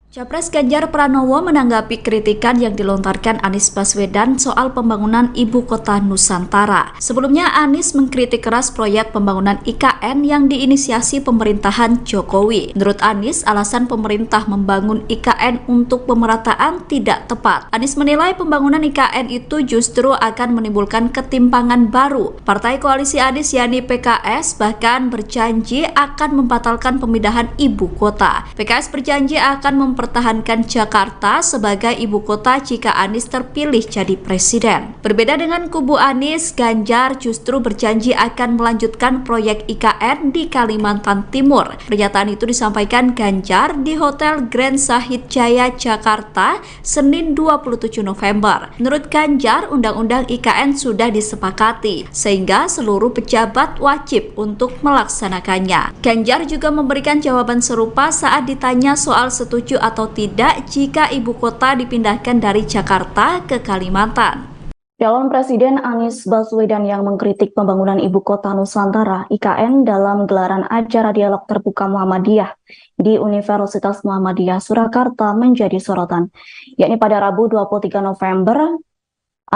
Capres Ganjar Pranowo menanggapi kritikan yang dilontarkan Anies Baswedan soal pembangunan ibu kota Nusantara. Sebelumnya, Anies mengkritik keras proyek pembangunan IKN yang diinisiasi pemerintahan Jokowi. Menurut Anies, alasan pemerintah membangun IKN untuk pemerataan tidak tepat. Anies menilai pembangunan IKN itu justru akan menimbulkan ketimpangan baru. Partai koalisi Anies yakni PKS bahkan berjanji akan membatalkan pemindahan ibu kota. PKS berjanji akan mempertahankan Jakarta sebagai ibu kota jika Anies terpilih jadi presiden. Berbeda dengan kubu Anies, Ganjar justru berjanji akan melanjutkan proyek IKN di Kalimantan Timur. Pernyataan itu disampaikan Ganjar di Hotel Grand Sahid Jaya, Jakarta, Senin 27 November. Menurut Ganjar, undang-undang IKN sudah disepakati, sehingga seluruh pejabat wajib untuk melaksanakannya. Ganjar juga memberikan jawaban serupa saat ditanya soal setuju atau tidak jika ibu kota dipindahkan dari Jakarta ke Kalimantan. Calon Presiden Anies Baswedan yang mengkritik pembangunan ibu kota Nusantara (IKN) dalam gelaran acara dialog terbuka Muhammadiyah di Universitas Muhammadiyah Surakarta menjadi sorotan, yakni pada Rabu 23 November.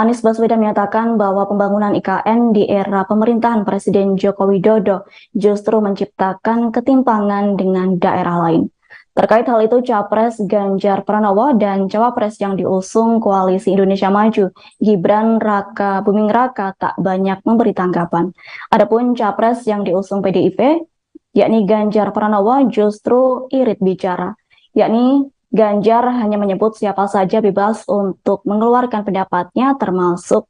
Anies Baswedan menyatakan bahwa pembangunan IKN di era pemerintahan Presiden Joko Widodo justru menciptakan ketimpangan dengan daerah lain. Terkait hal itu, Capres Ganjar Pranowo dan Cawapres yang diusung Koalisi Indonesia Maju, Gibran Raka Buming Raka, tak banyak memberi tanggapan. Adapun Capres yang diusung PDIP, yakni Ganjar Pranowo, justru irit bicara, yakni Ganjar hanya menyebut siapa saja bebas untuk mengeluarkan pendapatnya, termasuk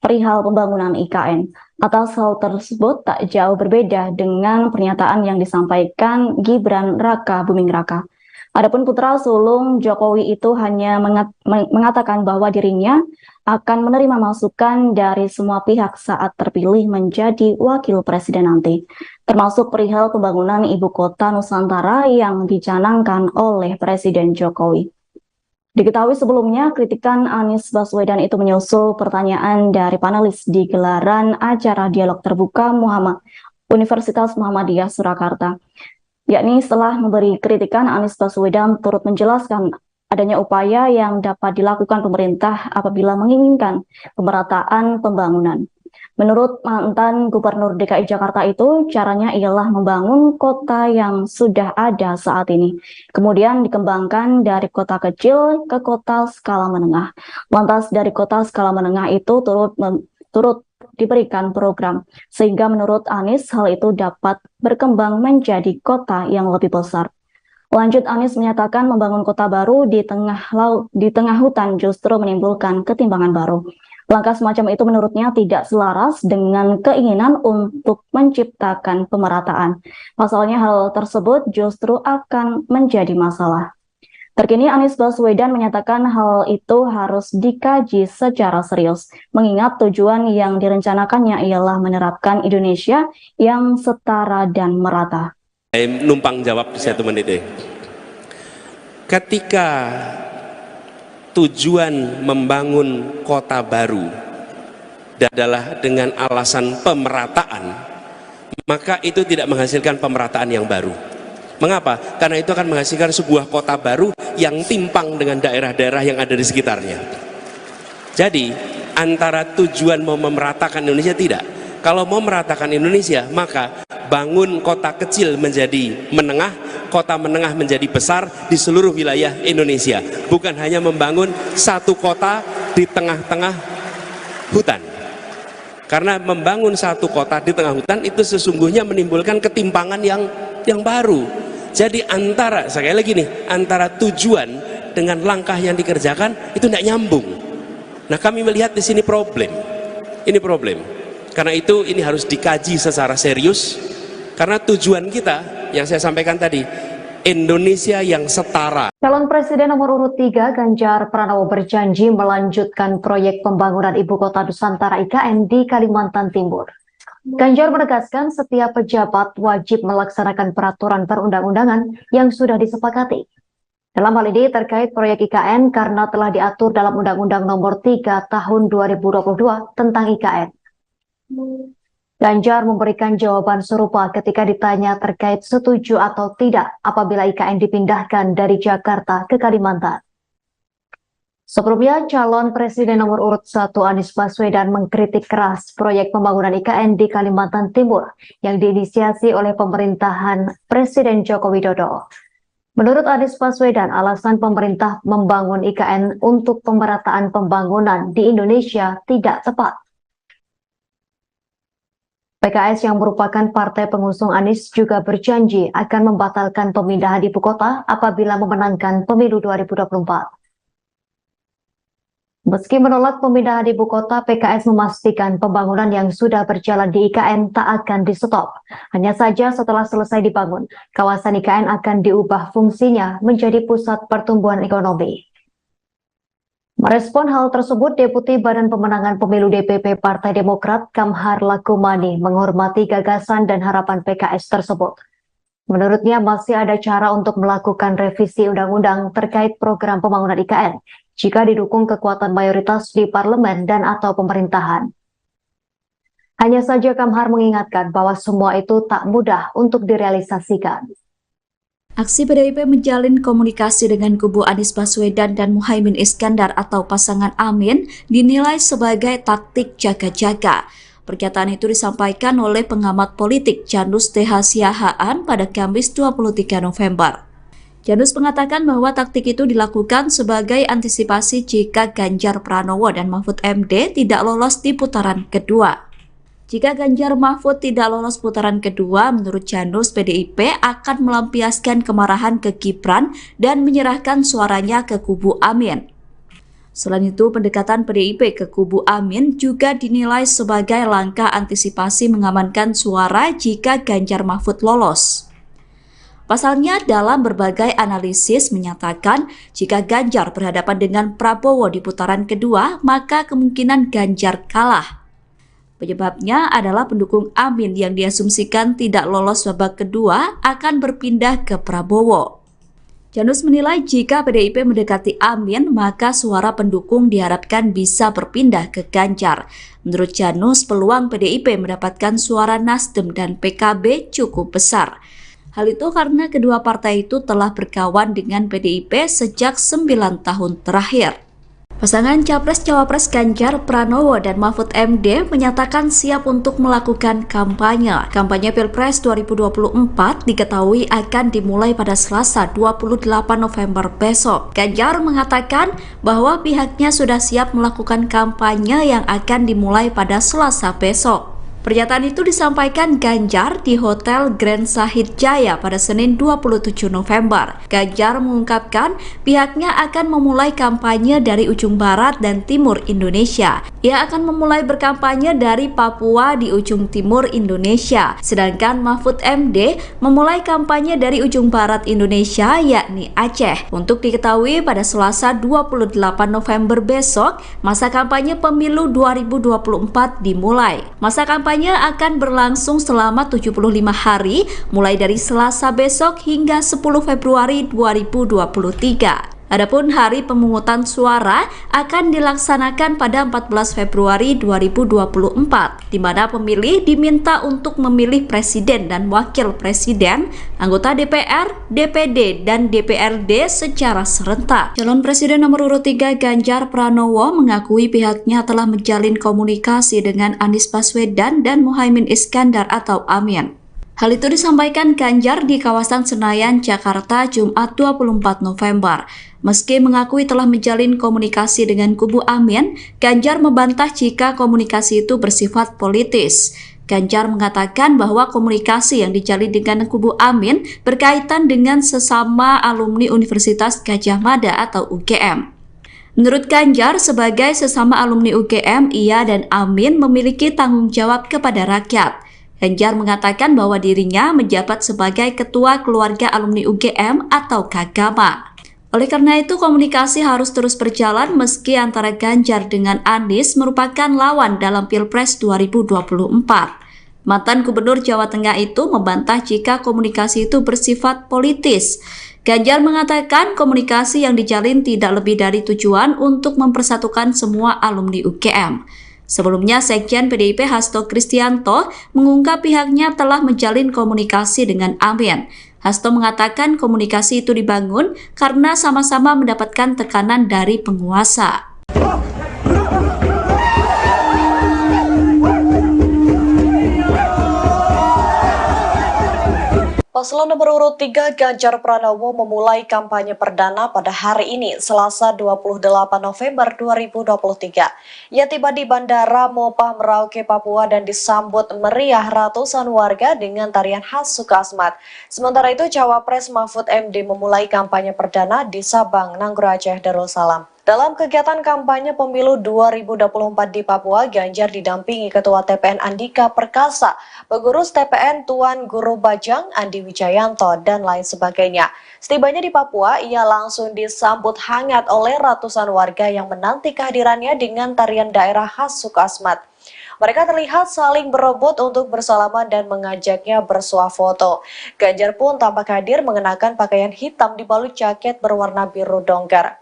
perihal pembangunan IKN. Atas hal tersebut tak jauh berbeda dengan pernyataan yang disampaikan Gibran Raka Buming Raka. Adapun putra sulung Jokowi itu hanya mengatakan bahwa dirinya akan menerima masukan dari semua pihak saat terpilih menjadi wakil presiden nanti, termasuk perihal pembangunan ibu kota Nusantara yang dicanangkan oleh Presiden Jokowi. Diketahui sebelumnya, kritikan Anies Baswedan itu menyusul pertanyaan dari panelis di gelaran acara dialog terbuka Universitas Muhammadiyah Surakarta. Yakni setelah memberi kritikan, Anies Baswedan turut menjelaskan adanya upaya yang dapat dilakukan pemerintah apabila menginginkan pemerataan pembangunan. Menurut mantan Gubernur DKI Jakarta itu, caranya ialah membangun kota yang sudah ada saat ini, kemudian dikembangkan dari kota kecil ke kota skala menengah. Lantas dari kota skala menengah itu turut diberikan program, sehingga menurut Anies hal itu dapat berkembang menjadi kota yang lebih besar. Lanjut, Anies menyatakan membangun kota baru di tengah hutan justru menimbulkan ketimpangan baru. Langkah semacam itu menurutnya tidak selaras dengan keinginan untuk menciptakan pemerataan. Pasalnya hal tersebut justru akan menjadi masalah. Terkini Anies Baswedan menyatakan hal itu harus dikaji secara serius, mengingat tujuan yang direncanakannya ialah menerapkan Indonesia yang setara dan merata. Numpang jawab di 1 menit. Ketika tujuan membangun kota baru adalah dengan alasan pemerataan, maka itu tidak menghasilkan pemerataan yang baru. Mengapa? Karena itu akan menghasilkan sebuah kota baru yang timpang dengan daerah-daerah yang ada di sekitarnya. Jadi antara tujuan mau memeratakan Indonesia tidak. Kalau mau meratakan Indonesia, maka bangun kota kecil menjadi menengah, kota menengah menjadi besar di seluruh wilayah Indonesia. Bukan hanya membangun satu kota di tengah-tengah hutan. Karena membangun satu kota di tengah hutan itu sesungguhnya menimbulkan ketimpangan yang baru. Jadi sekali lagi nih, antara tujuan dengan langkah yang dikerjakan itu tidak nyambung. Nah, kami melihat di sini problem. Ini problem. Karena itu ini harus dikaji secara serius, karena tujuan kita yang saya sampaikan tadi, Indonesia yang setara. Calon Presiden nomor urut 3 Ganjar Pranowo berjanji melanjutkan proyek pembangunan Ibu Kota Nusantara IKN di Kalimantan Timur. Ganjar menegaskan setiap pejabat wajib melaksanakan peraturan perundang-undangan yang sudah disepakati. Dalam hal ini terkait proyek IKN karena telah diatur dalam Undang-Undang Nomor 3 Tahun 2022 tentang IKN. Ganjar memberikan jawaban serupa ketika ditanya terkait setuju atau tidak apabila IKN dipindahkan dari Jakarta ke Kalimantan. Sebelumnya, calon presiden nomor urut 1 Anies Baswedan mengkritik keras proyek pembangunan IKN di Kalimantan Timur yang diinisiasi oleh pemerintahan Presiden Joko Widodo. Menurut Anies Baswedan, alasan pemerintah membangun IKN untuk pemerataan pembangunan di Indonesia tidak tepat. PKS yang merupakan partai pengusung Anies juga berjanji akan membatalkan pemindahan ibu kota apabila memenangkan pemilu 2024. Meski menolak pemindahan ibu kota, PKS memastikan pembangunan yang sudah berjalan di IKN tak akan di-stop. Hanya saja setelah selesai dibangun, kawasan IKN akan diubah fungsinya menjadi pusat pertumbuhan ekonomi. Merespon hal tersebut, Deputi Badan Pemenangan Pemilu DPP Partai Demokrat Kamhar Lakumani menghormati gagasan dan harapan PKS tersebut. Menurutnya masih ada cara untuk melakukan revisi undang-undang terkait program pembangunan IKN jika didukung kekuatan mayoritas di parlemen dan atau pemerintahan. Hanya saja Kamhar mengingatkan bahwa semua itu tak mudah untuk direalisasikan. Aksi PDIP menjalin komunikasi dengan kubu Anies Baswedan dan Muhaimin Iskandar atau pasangan Amin dinilai sebagai taktik jaga-jaga. Pernyataan itu disampaikan oleh pengamat politik Janus TH Siahaan pada Kamis 23 November. Janus mengatakan bahwa taktik itu dilakukan sebagai antisipasi jika Ganjar Pranowo dan Mahfud MD tidak lolos di putaran kedua. Jika Ganjar Mahfud tidak lolos putaran kedua, menurut Janus, PDIP akan melampiaskan kemarahan ke Gibran dan menyerahkan suaranya ke kubu Amin. Selain itu, pendekatan PDIP ke kubu Amin juga dinilai sebagai langkah antisipasi mengamankan suara jika Ganjar Mahfud lolos. Pasalnya, dalam berbagai analisis menyatakan jika Ganjar berhadapan dengan Prabowo di putaran kedua, maka kemungkinan Ganjar kalah. Penyebabnya adalah pendukung Amin yang diasumsikan tidak lolos babak kedua akan berpindah ke Prabowo. Janus menilai jika PDIP mendekati Amin, maka suara pendukung diharapkan bisa berpindah ke Ganjar. Menurut Janus, peluang PDIP mendapatkan suara Nasdem dan PKB cukup besar. Hal itu karena kedua partai itu telah berkawan dengan PDIP sejak 9 tahun terakhir. Pasangan Capres-Cawapres Ganjar Pranowo dan Mahfud MD menyatakan siap untuk melakukan kampanye. Kampanye Pilpres 2024 diketahui akan dimulai pada Selasa 28 November besok. Ganjar mengatakan bahwa pihaknya sudah siap melakukan kampanye yang akan dimulai pada Selasa besok. Pernyataan itu disampaikan Ganjar di Hotel Grand Sahid Jaya pada Senin 27 November. Ganjar mengungkapkan pihaknya akan memulai kampanye dari ujung barat dan timur Indonesia. Ia akan memulai berkampanye dari Papua di ujung timur Indonesia. Sedangkan Mahfud MD memulai kampanye dari ujung barat Indonesia yakni Aceh. Untuk diketahui pada Selasa 28 November besok, masa kampanye pemilu 2024 dimulai. Masa kampanye akan berlangsung selama 75 hari mulai dari Selasa besok hingga 10 Februari 2023. Adapun hari pemungutan suara akan dilaksanakan pada 14 Februari 2024, di mana pemilih diminta untuk memilih presiden dan wakil presiden, anggota DPR, DPD, dan DPRD secara serentak. Calon presiden nomor urut 3 Ganjar Pranowo mengakui pihaknya telah menjalin komunikasi dengan Anies Baswedan dan Muhaimin Iskandar atau Amin. Hal itu disampaikan Ganjar di kawasan Senayan, Jakarta, Jumat 24 November. Meski mengakui telah menjalin komunikasi dengan kubu Amin, Ganjar membantah jika komunikasi itu bersifat politis. Ganjar mengatakan bahwa komunikasi yang dijalin dengan kubu Amin berkaitan dengan sesama alumni Universitas Gadjah Mada atau UGM. Menurut Ganjar, sebagai sesama alumni UGM, ia dan Amin memiliki tanggung jawab kepada rakyat. Ganjar mengatakan bahwa dirinya menjabat sebagai Ketua Keluarga Alumni UGM atau KAGAMA. Oleh karena itu, komunikasi harus terus berjalan meski antara Ganjar dengan Anies merupakan lawan dalam Pilpres 2024. Mantan Gubernur Jawa Tengah itu membantah jika komunikasi itu bersifat politis. Ganjar mengatakan komunikasi yang dijalin tidak lebih dari tujuan untuk mempersatukan semua alumni UGM. Sebelumnya, Sekjen PDIP Hasto Kristianto mengungkap pihaknya telah menjalin komunikasi dengan Amin. Hasto mengatakan komunikasi itu dibangun karena sama-sama mendapatkan tekanan dari penguasa. Paslon nomor urut 3 Ganjar Pranowo memulai kampanye perdana pada hari ini, Selasa 28 November 2023. Ia tiba di Bandara Mopah Merauke, Papua dan disambut meriah ratusan warga dengan tarian khas Sukasmat. Sementara itu, Cawapres Mahfud MD memulai kampanye perdana di Sabang, Nanggro Aceh, Darussalam. Dalam kegiatan kampanye pemilu 2024 di Papua, Ganjar didampingi Ketua TPN Andika Perkasa, pengurus TPN Tuan Guru Bajang, Andi Wijayanto, dan lain sebagainya. Setibanya di Papua, ia langsung disambut hangat oleh ratusan warga yang menanti kehadirannya dengan tarian daerah khas Sukasmat. Mereka terlihat saling berebut untuk bersalaman dan mengajaknya bersuah foto. Ganjar pun tampak hadir mengenakan pakaian hitam dibalut jaket berwarna biru dongker.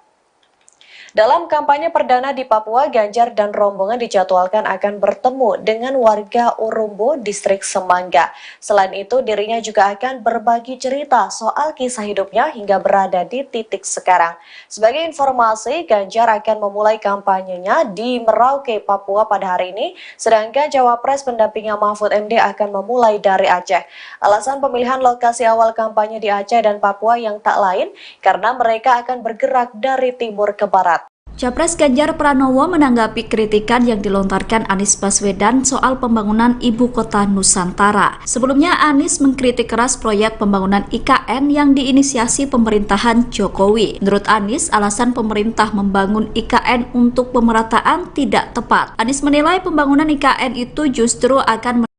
Dalam kampanye perdana di Papua, Ganjar dan rombongan dijadwalkan akan bertemu dengan warga Urumbo, distrik Semangga. Selain itu, dirinya juga akan berbagi cerita soal kisah hidupnya hingga berada di titik sekarang. Sebagai informasi, Ganjar akan memulai kampanyenya di Merauke, Papua pada hari ini, sedangkan Cawapres pendampingnya Mahfud MD akan memulai dari Aceh. Alasan pemilihan lokasi awal kampanye di Aceh dan Papua yang tak lain, karena mereka akan bergerak dari timur ke barat. Capres Ganjar Pranowo menanggapi kritikan yang dilontarkan Anies Baswedan soal pembangunan ibu kota Nusantara. Sebelumnya, Anies mengkritik keras proyek pembangunan IKN yang diinisiasi pemerintahan Jokowi. Menurut Anies, alasan pemerintah membangun IKN untuk pemerataan tidak tepat. Anies menilai pembangunan IKN itu justru akan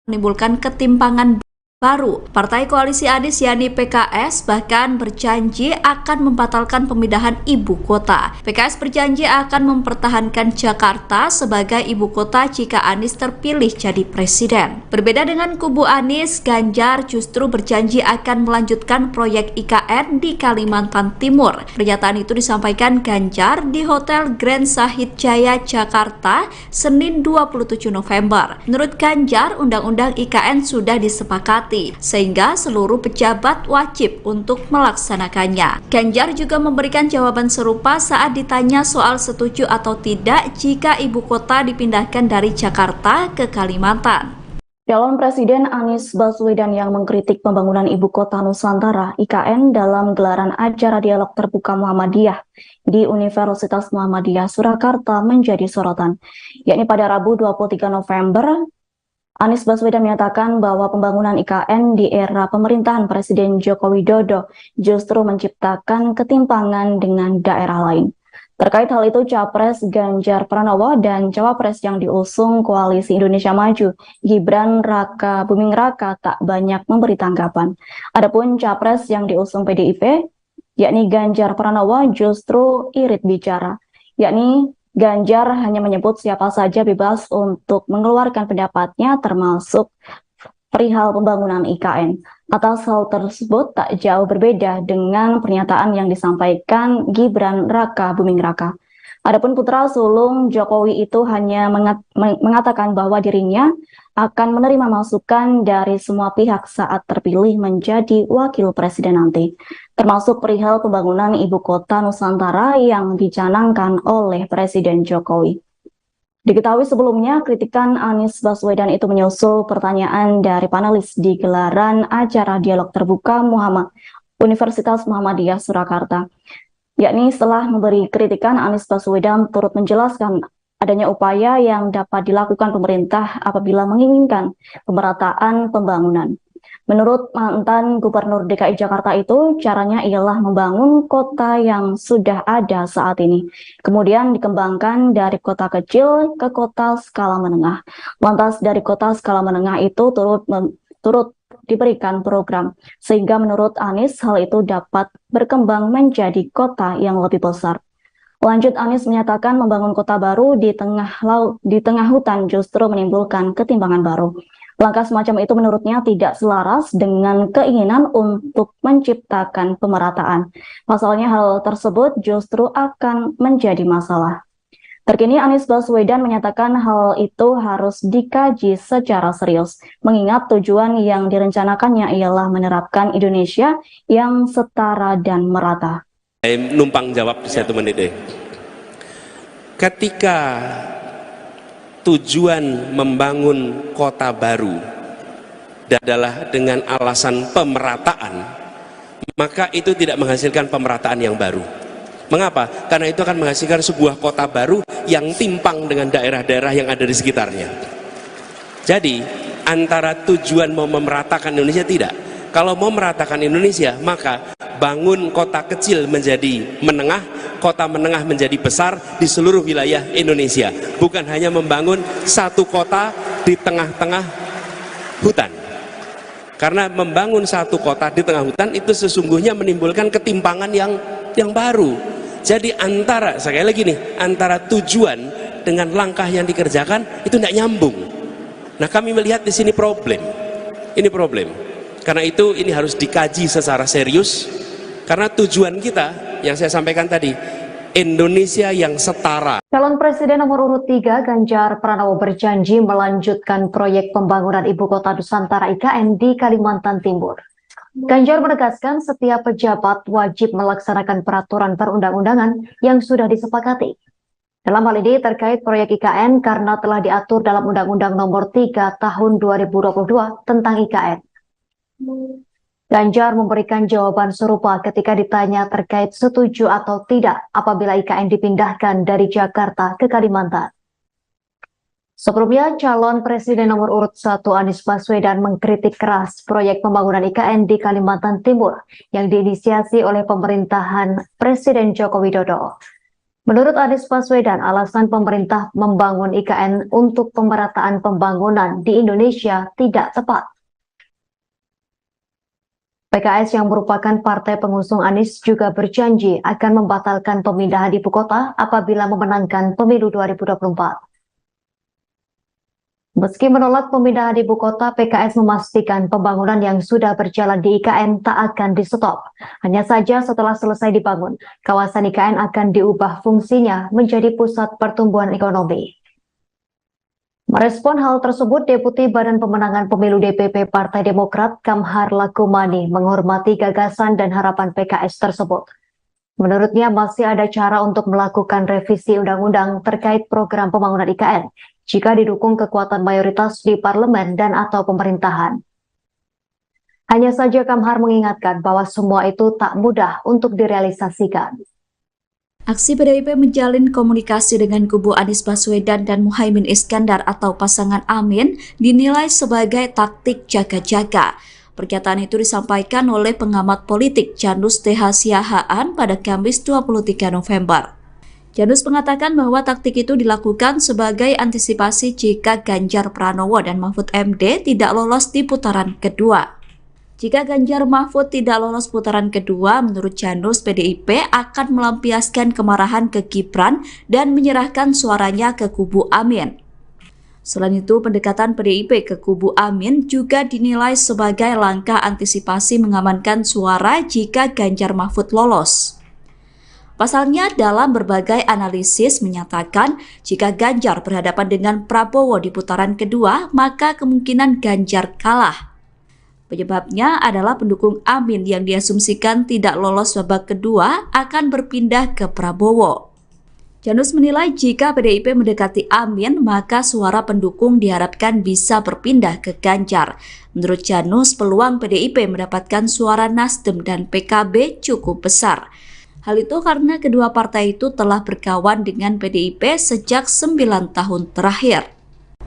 menimbulkan ketimpangan baru. Partai koalisi Anies yakni PKS bahkan berjanji akan membatalkan pemindahan ibu kota. PKS berjanji akan mempertahankan Jakarta sebagai ibu kota jika Anies terpilih jadi presiden. Berbeda dengan kubu Anies, Ganjar justru berjanji akan melanjutkan proyek IKN di Kalimantan Timur. Pernyataan itu disampaikan Ganjar di Hotel Grand Sahid Jaya, Jakarta, Senin 27 November. Menurut Ganjar, undang-undang IKN sudah disepakati, sehingga seluruh pejabat wajib untuk melaksanakannya. Ganjar juga memberikan jawaban serupa saat ditanya soal setuju atau tidak jika ibu kota dipindahkan dari Jakarta ke Kalimantan. Calon Presiden Anies Baswedan yang mengkritik pembangunan ibu kota Nusantara (IKN) dalam gelaran acara dialog terbuka Muhammadiyah di Universitas Muhammadiyah Surakarta menjadi sorotan, yakni pada Rabu 23 November. Anies Baswedan menyatakan bahwa pembangunan IKN di era pemerintahan Presiden Joko Widodo justru menciptakan ketimpangan dengan daerah lain. Terkait hal itu, Capres Ganjar Pranowo dan Cawapres yang diusung Koalisi Indonesia Maju, Gibran Raka Buming Raka, tak banyak memberi tanggapan. Adapun Capres yang diusung PDIP, yakni Ganjar Pranowo, justru irit bicara, yakni Ganjar hanya menyebut siapa saja bebas untuk mengeluarkan pendapatnya termasuk perihal pembangunan IKN. Atas hal tersebut tak jauh berbeda dengan pernyataan yang disampaikan Gibran Raka Buming Raka. Adapun putra sulung Jokowi itu hanya mengatakan bahwa dirinya akan menerima masukan dari semua pihak saat terpilih menjadi wakil presiden nanti, termasuk perihal pembangunan ibu kota Nusantara yang dicanangkan oleh Presiden Jokowi. Diketahui sebelumnya, kritikan Anies Baswedan itu menyusul pertanyaan dari panelis di gelaran acara dialog terbuka Universitas Muhammadiyah Surakarta. Yakni setelah memberi kritikan, Anies Baswedan turut menjelaskan adanya upaya yang dapat dilakukan pemerintah apabila menginginkan pemerataan pembangunan. Menurut mantan Gubernur DKI Jakarta itu, caranya ialah membangun kota yang sudah ada saat ini, kemudian dikembangkan dari kota kecil ke kota skala menengah. Lantas dari kota skala menengah itu turut diberikan program, sehingga menurut Anies hal itu dapat berkembang menjadi kota yang lebih besar. Lanjut, Anies menyatakan membangun kota baru di tengah hutan justru menimbulkan ketimpangan baru. Langkah semacam itu menurutnya tidak selaras dengan keinginan untuk menciptakan pemerataan. Pasalnya hal tersebut justru akan menjadi masalah. Terkini Anies Baswedan menyatakan hal itu harus dikaji secara serius, mengingat tujuan yang direncanakannya ialah menerapkan Indonesia yang setara dan merata. Numpang jawab 1 menit deh. Ketika tujuan membangun kota baru adalah dengan alasan pemerataan, maka itu tidak menghasilkan pemerataan yang baru. Mengapa? Karena itu akan menghasilkan sebuah kota baru yang timpang dengan daerah-daerah yang ada di sekitarnya. Jadi antara tujuan mau memeratakan Indonesia tidak. Kalau mau meratakan Indonesia, maka bangun kota kecil menjadi menengah, kota menengah menjadi besar di seluruh wilayah Indonesia. Bukan hanya membangun satu kota di tengah-tengah hutan. Karena membangun satu kota di tengah hutan itu sesungguhnya menimbulkan ketimpangan yang baru. Jadi sekali lagi nih, antara tujuan dengan langkah yang dikerjakan itu tidak nyambung. Nah, kami melihat di sini problem. Ini problem. Karena itu ini harus dikaji secara serius. Karena tujuan kita yang saya sampaikan tadi, Indonesia yang setara. Calon Presiden nomor urut 3 Ganjar Pranowo berjanji melanjutkan proyek pembangunan Ibu Kota Nusantara IKN di Kalimantan Timur. Ganjar menegaskan setiap pejabat wajib melaksanakan peraturan perundang-undangan yang sudah disepakati. Dalam hal ini terkait proyek IKN karena telah diatur dalam Undang-Undang Nomor 3 Tahun 2022 tentang IKN. Ganjar memberikan jawaban serupa ketika ditanya terkait setuju atau tidak apabila IKN dipindahkan dari Jakarta ke Kalimantan. Sebelumnya, calon Presiden nomor urut 1 Anies Baswedan mengkritik keras proyek pembangunan IKN di Kalimantan Timur yang diinisiasi oleh pemerintahan Presiden Joko Widodo. Menurut Anies Baswedan, alasan pemerintah membangun IKN untuk pemerataan pembangunan di Indonesia tidak tepat. PKS yang merupakan partai pengusung Anies juga berjanji akan membatalkan pemindahan ibu kota apabila memenangkan pemilu 2024. Meski menolak pemindahan ibu kota, PKS memastikan pembangunan yang sudah berjalan di IKN tak akan di-stop. Hanya saja setelah selesai dibangun, kawasan IKN akan diubah fungsinya menjadi pusat pertumbuhan ekonomi. Merespon hal tersebut, Deputi Badan Pemenangan Pemilu DPP Partai Demokrat Kamhar Lakumani menghormati gagasan dan harapan PKS tersebut. Menurutnya masih ada cara untuk melakukan revisi undang-undang terkait program pembangunan IKN jika didukung kekuatan mayoritas di parlemen dan atau pemerintahan. Hanya saja Kamhar mengingatkan bahwa semua itu tak mudah untuk direalisasikan. Aksi PDIP menjalin komunikasi dengan kubu Anies Baswedan dan Muhaimin Iskandar atau pasangan Amin dinilai sebagai taktik jaga-jaga. Pernyataan itu disampaikan oleh pengamat politik Janus TH Siahaan pada Kamis 23 November. Janus mengatakan bahwa taktik itu dilakukan sebagai antisipasi jika Ganjar Pranowo dan Mahfud MD tidak lolos di putaran kedua. Jika Ganjar Mahfud tidak lolos putaran kedua, menurut Janus, PDIP akan melampiaskan kemarahan ke Gibran dan menyerahkan suaranya ke kubu Amin. Selain itu, pendekatan PDIP ke kubu Amin juga dinilai sebagai langkah antisipasi mengamankan suara jika Ganjar Mahfud lolos. Pasalnya, dalam berbagai analisis menyatakan jika Ganjar berhadapan dengan Prabowo di putaran kedua, maka kemungkinan Ganjar kalah. Penyebabnya adalah pendukung Amin yang diasumsikan tidak lolos babak kedua akan berpindah ke Prabowo. Janus menilai jika PDIP mendekati Amin, maka suara pendukung diharapkan bisa berpindah ke Ganjar. Menurut Janus, peluang PDIP mendapatkan suara Nasdem dan PKB cukup besar. Hal itu karena kedua partai itu telah berkawan dengan PDIP sejak 9 tahun terakhir.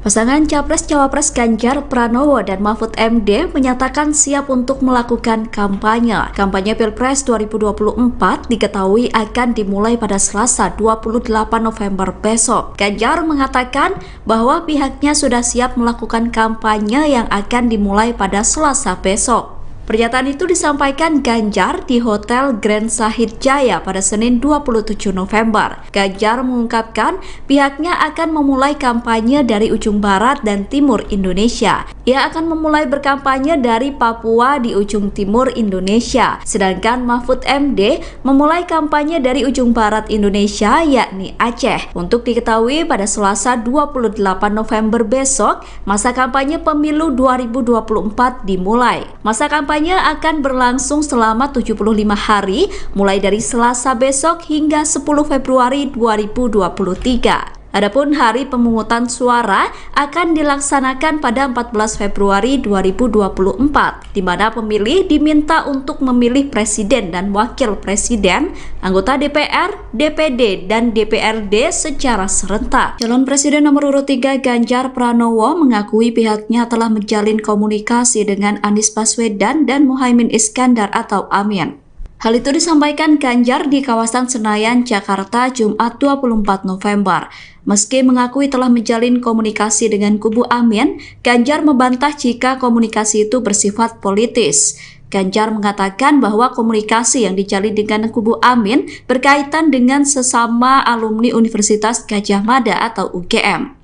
Pasangan Capres-Cawapres Ganjar Pranowo dan Mahfud MD menyatakan siap untuk melakukan kampanye. Kampanye Pilpres 2024 diketahui akan dimulai pada Selasa 28 November besok. Ganjar mengatakan bahwa pihaknya sudah siap melakukan kampanye yang akan dimulai pada Selasa besok. Pernyataan itu disampaikan Ganjar di Hotel Grand Sahid Jaya pada Senin 27 November. Ganjar mengungkapkan pihaknya akan memulai kampanye dari ujung barat dan timur Indonesia. Ia akan memulai berkampanye dari Papua di ujung timur Indonesia, sedangkan Mahfud MD memulai kampanye dari ujung barat Indonesia yakni Aceh. Untuk diketahui pada Selasa 28 November besok, masa kampanye pemilu 2024 dimulai. Masa kampanye akan berlangsung selama 75 hari mulai dari Selasa besok hingga 10 Februari 2023. Adapun hari pemungutan suara akan dilaksanakan pada 14 Februari 2024, di mana pemilih diminta untuk memilih presiden dan wakil presiden, anggota DPR, DPD, dan DPRD secara serentak. Calon Presiden nomor urut 3 Ganjar Pranowo mengakui pihaknya telah menjalin komunikasi dengan Anies Baswedan dan Muhaimin Iskandar atau Amin. Hal itu disampaikan Ganjar di kawasan Senayan, Jakarta, Jumat 24 November. Meski mengakui telah menjalin komunikasi dengan kubu Amin, Ganjar membantah jika komunikasi itu bersifat politis. Ganjar mengatakan bahwa komunikasi yang dijalin dengan kubu Amin berkaitan dengan sesama alumni Universitas Gadjah Mada atau UGM.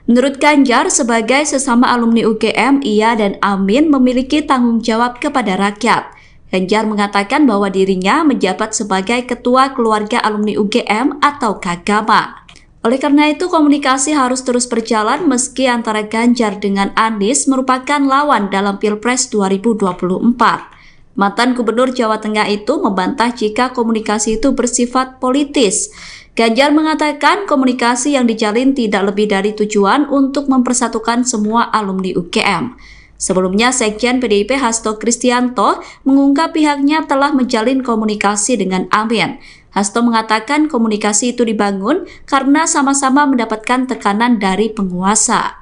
Menurut Ganjar, sebagai sesama alumni UGM, ia dan Amin memiliki tanggung jawab kepada rakyat. Ganjar mengatakan bahwa dirinya menjabat sebagai Ketua Keluarga Alumni UGM atau Kagama. Oleh karena itu, komunikasi harus terus berjalan meski antara Ganjar dengan Anies merupakan lawan dalam Pilpres 2024. Mantan Gubernur Jawa Tengah itu membantah jika komunikasi itu bersifat politis. Ganjar mengatakan komunikasi yang dijalin tidak lebih dari tujuan untuk mempersatukan semua alumni UGM. Sebelumnya, Sekjen PDIP Hasto Kristianto mengungkap pihaknya telah menjalin komunikasi dengan Amin. Hasto mengatakan komunikasi itu dibangun karena sama-sama mendapatkan tekanan dari penguasa.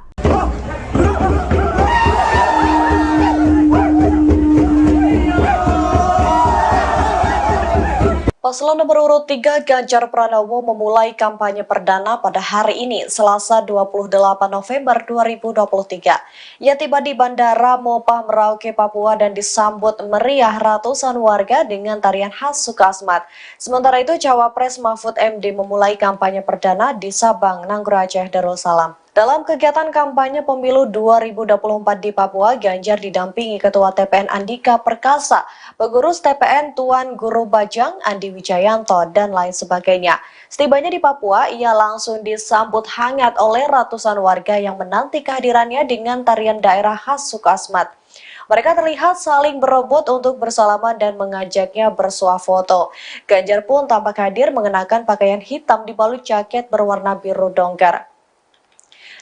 Paslon nomor urut 3 Ganjar Pranowo memulai kampanye perdana pada hari ini, Selasa 28 November 2023. Ia tiba di Bandara Mopah Merauke, Papua dan disambut meriah ratusan warga dengan tarian khas Sukasmat. Sementara itu, Cawapres Mahfud MD memulai kampanye perdana di Sabang, Nanggro Aceh, Darussalam. Dalam kegiatan kampanye pemilu 2024 di Papua, Ganjar didampingi Ketua TPN Andika Perkasa, pengurus TPN Tuan Guru Bajang, Andi Wijayanto, dan lain sebagainya. Setibanya di Papua, ia langsung disambut hangat oleh ratusan warga yang menanti kehadirannya dengan tarian daerah khas Sukasmat. Mereka terlihat saling berebut untuk bersalaman dan mengajaknya bersuah foto. Ganjar pun tampak hadir mengenakan pakaian hitam dibalut jaket berwarna biru dongker.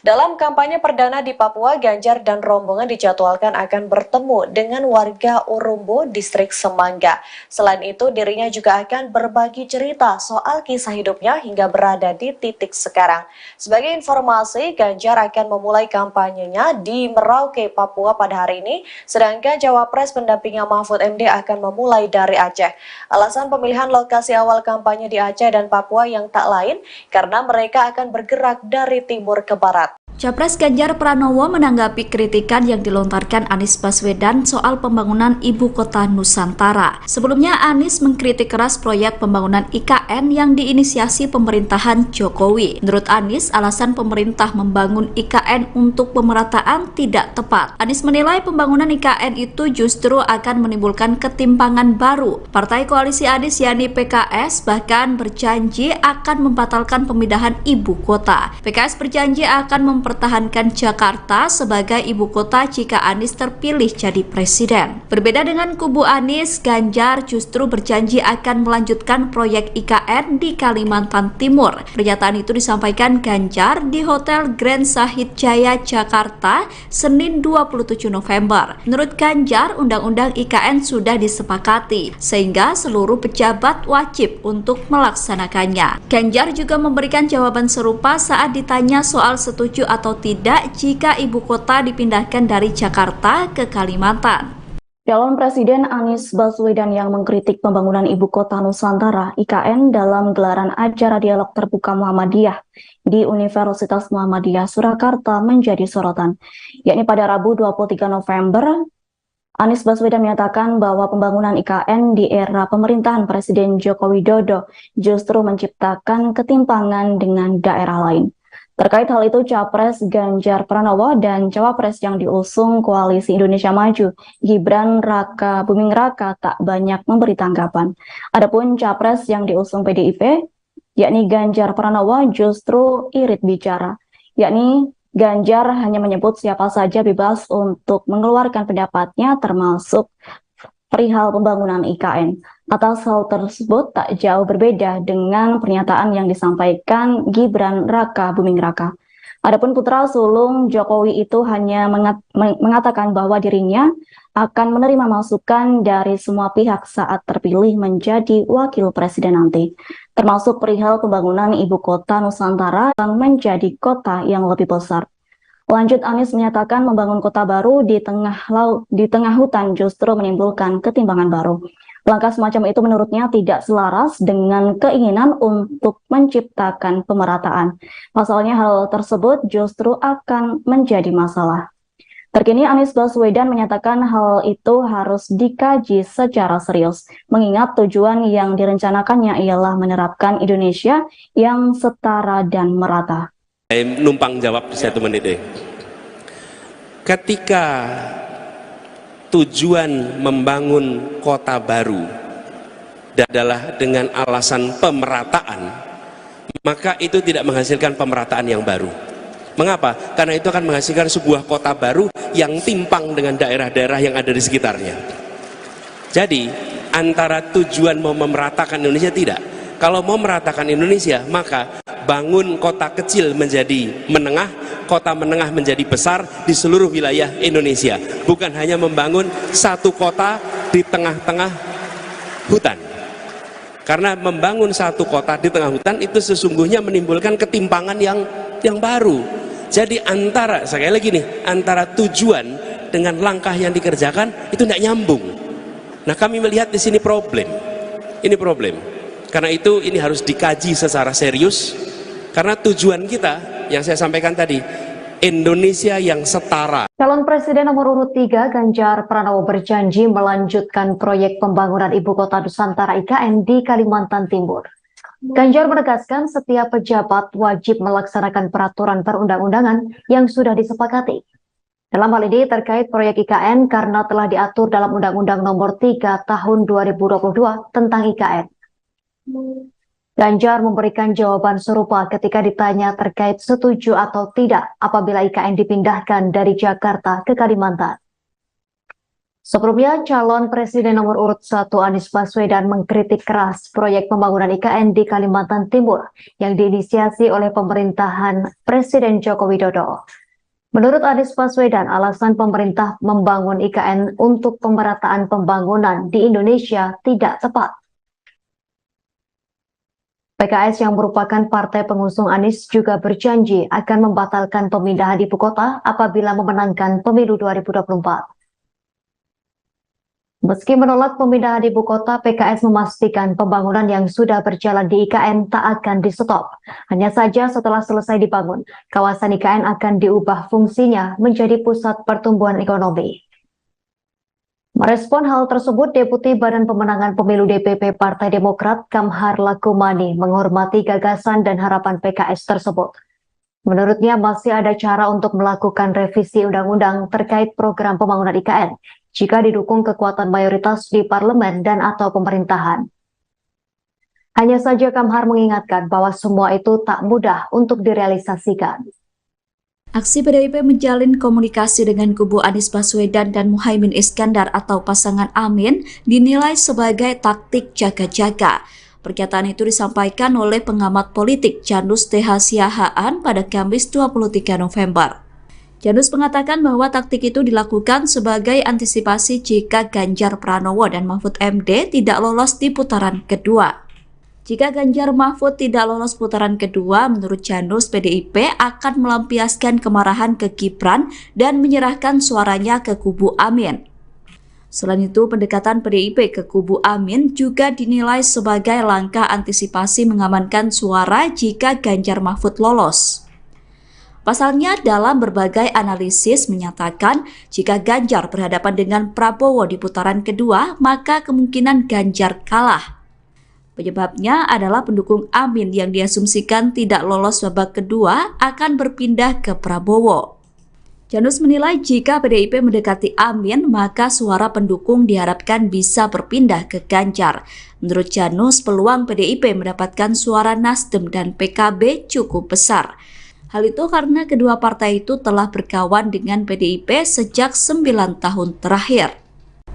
Dalam kampanye perdana di Papua, Ganjar dan rombongan dijadwalkan akan bertemu dengan warga Urumbo, distrik Semangga. Selain itu, dirinya juga akan berbagi cerita soal kisah hidupnya hingga berada di titik sekarang. Sebagai informasi, Ganjar akan memulai kampanyenya di Merauke, Papua pada hari ini, sedangkan Cawapres pendampingnya Mahfud MD akan memulai dari Aceh. Alasan pemilihan lokasi awal kampanye di Aceh dan Papua yang tak lain, karena mereka akan bergerak dari timur ke barat. Capres Ganjar Pranowo menanggapi kritikan yang dilontarkan Anies Baswedan soal pembangunan Ibu Kota Nusantara. Sebelumnya, Anies mengkritik keras proyek pembangunan IKN yang diinisiasi pemerintahan Jokowi. Menurut Anies, alasan pemerintah membangun IKN untuk pemerataan tidak tepat. Anies menilai pembangunan IKN itu justru akan menimbulkan ketimpangan baru. Partai koalisi Anies yakni PKS bahkan berjanji akan membatalkan pemindahan ibu kota. PKS berjanji akan mempertahankan Jakarta sebagai ibu kota jika Anies terpilih jadi presiden. Berbeda dengan kubu Anies, Ganjar justru berjanji akan melanjutkan proyek IKN di Kalimantan Timur. Pernyataan itu disampaikan Ganjar di Hotel Grand Sahid Jaya, Jakarta, Senin 27 November. Menurut Ganjar, undang-undang IKN sudah disepakati, sehingga seluruh pejabat wajib untuk melaksanakannya. Ganjar juga memberikan jawaban serupa saat ditanya soal setuju atau tidak jika ibu kota dipindahkan dari Jakarta ke Kalimantan. Calon Presiden Anies Baswedan yang mengkritik pembangunan Ibu Kota Nusantara (IKN) dalam gelaran acara dialog terbuka Muhammadiyah di Universitas Muhammadiyah Surakarta menjadi sorotan, yakni pada Rabu 23 November. Anies Baswedan menyatakan bahwa pembangunan IKN di era pemerintahan Presiden Joko Widodo justru menciptakan ketimpangan dengan daerah lain. Terkait hal itu, Capres Ganjar Pranowo dan Cawapres yang diusung Koalisi Indonesia Maju, Gibran Raka Buming Raka, tak banyak memberi tanggapan. Adapun Capres yang diusung PDIP, yakni Ganjar Pranowo, justru irit bicara, yakni Ganjar hanya menyebut siapa saja bebas untuk mengeluarkan pendapatnya, termasuk perihal pembangunan IKN. Atas hal tersebut tak jauh berbeda dengan pernyataan yang disampaikan Gibran Raka Buming Raka. Adapun putra sulung Jokowi itu hanya mengatakan bahwa dirinya akan menerima masukan dari semua pihak saat terpilih menjadi wakil presiden nanti, termasuk perihal pembangunan ibu kota Nusantara yang menjadi kota yang lebih besar. Lanjut, Anies menyatakan membangun kota baru di tengah hutan justru menimbulkan ketimpangan baru. Langkah semacam itu menurutnya tidak selaras dengan keinginan untuk menciptakan pemerataan. Pasalnya hal tersebut justru akan menjadi masalah. Terkini Anies Baswedan menyatakan hal itu harus dikaji secara serius, mengingat tujuan yang direncanakannya ialah menerapkan Indonesia yang setara dan merata. Saya numpang jawab di 1 menit deh. Ketika tujuan membangun kota baru adalah dengan alasan pemerataan, maka itu tidak menghasilkan pemerataan yang baru. Mengapa? Karena itu akan menghasilkan sebuah kota baru yang timpang dengan daerah-daerah yang ada di sekitarnya. Jadi antara tujuan mau memeratakan Indonesia tidak. Kalau mau meratakan Indonesia, maka bangun kota kecil menjadi menengah, kota menengah menjadi besar di seluruh wilayah Indonesia. Bukan hanya membangun satu kota di tengah-tengah hutan. Karena membangun satu kota di tengah hutan itu sesungguhnya menimbulkan ketimpangan yang baru. Jadi sekali lagi nih, antara tujuan dengan langkah yang dikerjakan itu tidak nyambung. Nah, kami melihat di sini problem. Ini problem. Karena itu ini harus dikaji secara serius, karena tujuan kita yang saya sampaikan tadi, Indonesia yang setara. Calon Presiden nomor urut 3 Ganjar Pranowo berjanji melanjutkan proyek pembangunan Ibu Kota Nusantara IKN di Kalimantan Timur. Ganjar menegaskan setiap pejabat wajib melaksanakan peraturan perundang-undangan yang sudah disepakati. Dalam hal ini terkait proyek IKN karena telah diatur dalam Undang-Undang Nomor 3 Tahun 2022 tentang IKN. Ganjar memberikan jawaban serupa ketika ditanya terkait setuju atau tidak apabila IKN dipindahkan dari Jakarta ke Kalimantan. Sebelumnya, calon Presiden nomor urut 1 Anies Baswedan mengkritik keras proyek pembangunan IKN di Kalimantan Timur yang diinisiasi oleh pemerintahan Presiden Joko Widodo. Menurut Anies Baswedan, alasan pemerintah membangun IKN untuk pemerataan pembangunan di Indonesia tidak tepat. PKS yang merupakan partai pengusung Anies juga berjanji akan membatalkan pemindahan ibu kota apabila memenangkan pemilu 2024. Meski menolak pemindahan ibu kota, PKS memastikan pembangunan yang sudah berjalan di IKN tak akan di-stop. Hanya saja setelah selesai dibangun, kawasan IKN akan diubah fungsinya menjadi pusat pertumbuhan ekonomi. Merespon hal tersebut, Deputi Badan Pemenangan Pemilu DPP Partai Demokrat Kamhar Lakumani menghormati gagasan dan harapan PKS tersebut. Menurutnya masih ada cara untuk melakukan revisi undang-undang terkait program pembangunan IKN jika didukung kekuatan mayoritas di parlemen dan atau pemerintahan. Hanya saja Kamhar mengingatkan bahwa semua itu tak mudah untuk direalisasikan. Aksi PDIP menjalin komunikasi dengan kubu Anies Baswedan dan Muhaimin Iskandar atau pasangan Amin dinilai sebagai taktik jaga-jaga. Pernyataan itu disampaikan oleh pengamat politik Janus TH Siahaan pada Kamis 23 November. Janus mengatakan bahwa taktik itu dilakukan sebagai antisipasi jika Ganjar Pranowo dan Mahfud MD tidak lolos di putaran kedua. Jika Ganjar Mahfud tidak lolos putaran kedua, menurut Janus, PDIP akan melampiaskan kemarahan ke Gibran dan menyerahkan suaranya ke kubu Amin. Selain itu, pendekatan PDIP ke kubu Amin juga dinilai sebagai langkah antisipasi mengamankan suara jika Ganjar Mahfud lolos. Pasalnya, dalam berbagai analisis menyatakan jika Ganjar berhadapan dengan Prabowo di putaran kedua, maka kemungkinan Ganjar kalah. Penyebabnya adalah pendukung Amin yang diasumsikan tidak lolos babak kedua akan berpindah ke Prabowo. Janus menilai jika PDIP mendekati Amin, maka suara pendukung diharapkan bisa berpindah ke Ganjar. Menurut Janus, peluang PDIP mendapatkan suara Nasdem dan PKB cukup besar. Hal itu karena kedua partai itu telah berkawan dengan PDIP sejak 9 tahun terakhir.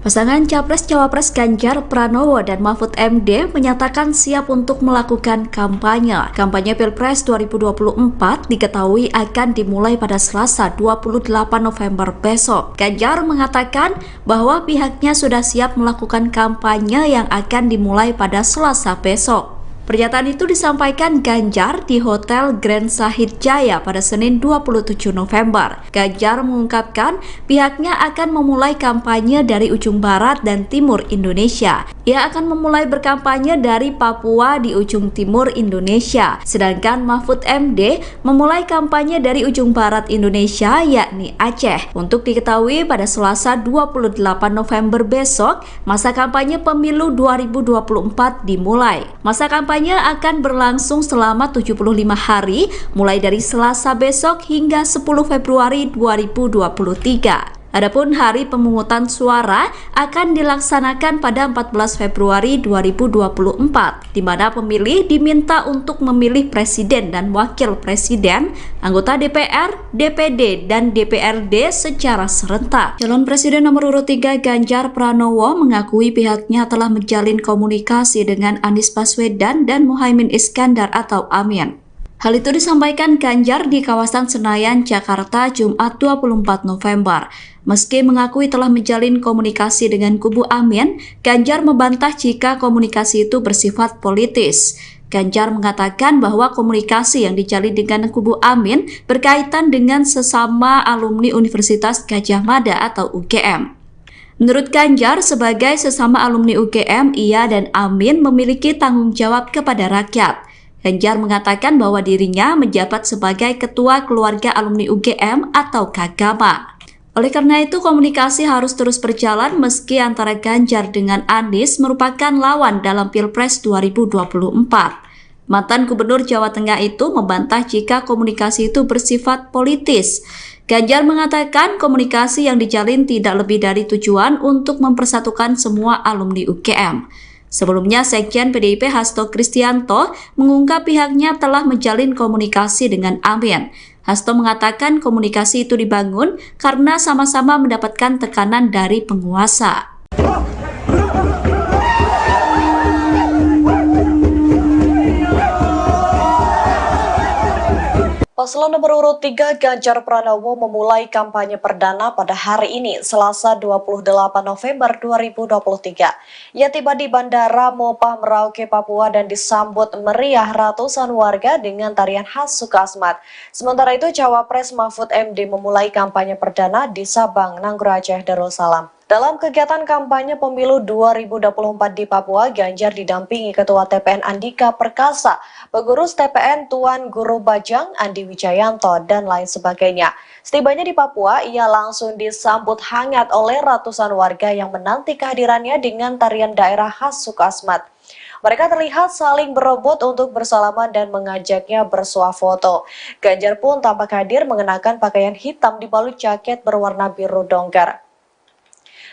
Pasangan Capres-Cawapres Ganjar Pranowo dan Mahfud MD menyatakan siap untuk melakukan kampanye. Kampanye Pilpres 2024 diketahui akan dimulai pada Selasa 28 November besok. Ganjar mengatakan bahwa pihaknya sudah siap melakukan kampanye yang akan dimulai pada Selasa besok. Pernyataan itu disampaikan Ganjar di Hotel Grand Sahid Jaya pada Senin 27 November. Ganjar mengungkapkan pihaknya akan memulai kampanye dari ujung barat dan timur Indonesia. Ia akan memulai berkampanye dari Papua di ujung timur Indonesia. Sedangkan Mahfud MD memulai kampanye dari ujung barat Indonesia yakni Aceh. Untuk diketahui pada Selasa 28 November besok, masa kampanye pemilu 2024 dimulai. Masa kampanye akan berlangsung selama 75 hari mulai dari Selasa besok hingga 10 Februari 2023. Adapun hari pemungutan suara akan dilaksanakan pada 14 Februari 2024, di mana pemilih diminta untuk memilih presiden dan wakil presiden, anggota DPR, DPD, dan DPRD secara serentak. Calon Presiden nomor urut 3 Ganjar Pranowo mengakui pihaknya telah menjalin komunikasi dengan Anies Baswedan dan Muhaimin Iskandar atau Amin. Hal itu disampaikan Ganjar di kawasan Senayan, Jakarta, Jumat 24 November. Meski mengakui telah menjalin komunikasi dengan kubu Amin, Ganjar membantah jika komunikasi itu bersifat politis. Ganjar mengatakan bahwa komunikasi yang dijalin dengan kubu Amin berkaitan dengan sesama alumni Universitas Gadjah Mada atau UGM. Menurut Ganjar, sebagai sesama alumni UGM, ia dan Amin memiliki tanggung jawab kepada rakyat. Ganjar mengatakan bahwa dirinya menjabat sebagai Ketua Keluarga Alumni UGM atau Kagama. Oleh karena itu, komunikasi harus terus berjalan meski antara Ganjar dengan Anies merupakan lawan dalam Pilpres 2024. Mantan Gubernur Jawa Tengah itu membantah jika komunikasi itu bersifat politis. Ganjar mengatakan komunikasi yang dijalin tidak lebih dari tujuan untuk mempersatukan semua alumni UGM. Sebelumnya, Sekjen PDIP Hasto Kristianto mengungkap pihaknya telah menjalin komunikasi dengan Amin. Hasto mengatakan komunikasi itu dibangun karena sama-sama mendapatkan tekanan dari penguasa. Paslon nomor urut 3 Ganjar Pranowo memulai kampanye perdana pada hari ini, Selasa 28 November 2023. Ia tiba di Bandara Mopah Merauke, Papua dan disambut meriah ratusan warga dengan tarian khas Sukasmat. Sementara itu, Cawapres Mahfud MD memulai kampanye perdana di Sabang, Nanggura Aceh, Darussalam. Dalam kegiatan kampanye pemilu 2024 di Papua, Ganjar didampingi Ketua TPN Andika Perkasa, pengurus TPN Tuan Guru Bajang, Andi Wijayanto, dan lain sebagainya. Setibanya di Papua, ia langsung disambut hangat oleh ratusan warga yang menanti kehadirannya dengan tarian daerah khas Sukasmat. Mereka terlihat saling berebut untuk bersalaman dan mengajaknya bersuah foto. Ganjar pun tampak hadir mengenakan pakaian hitam dibalut jaket berwarna biru dongker.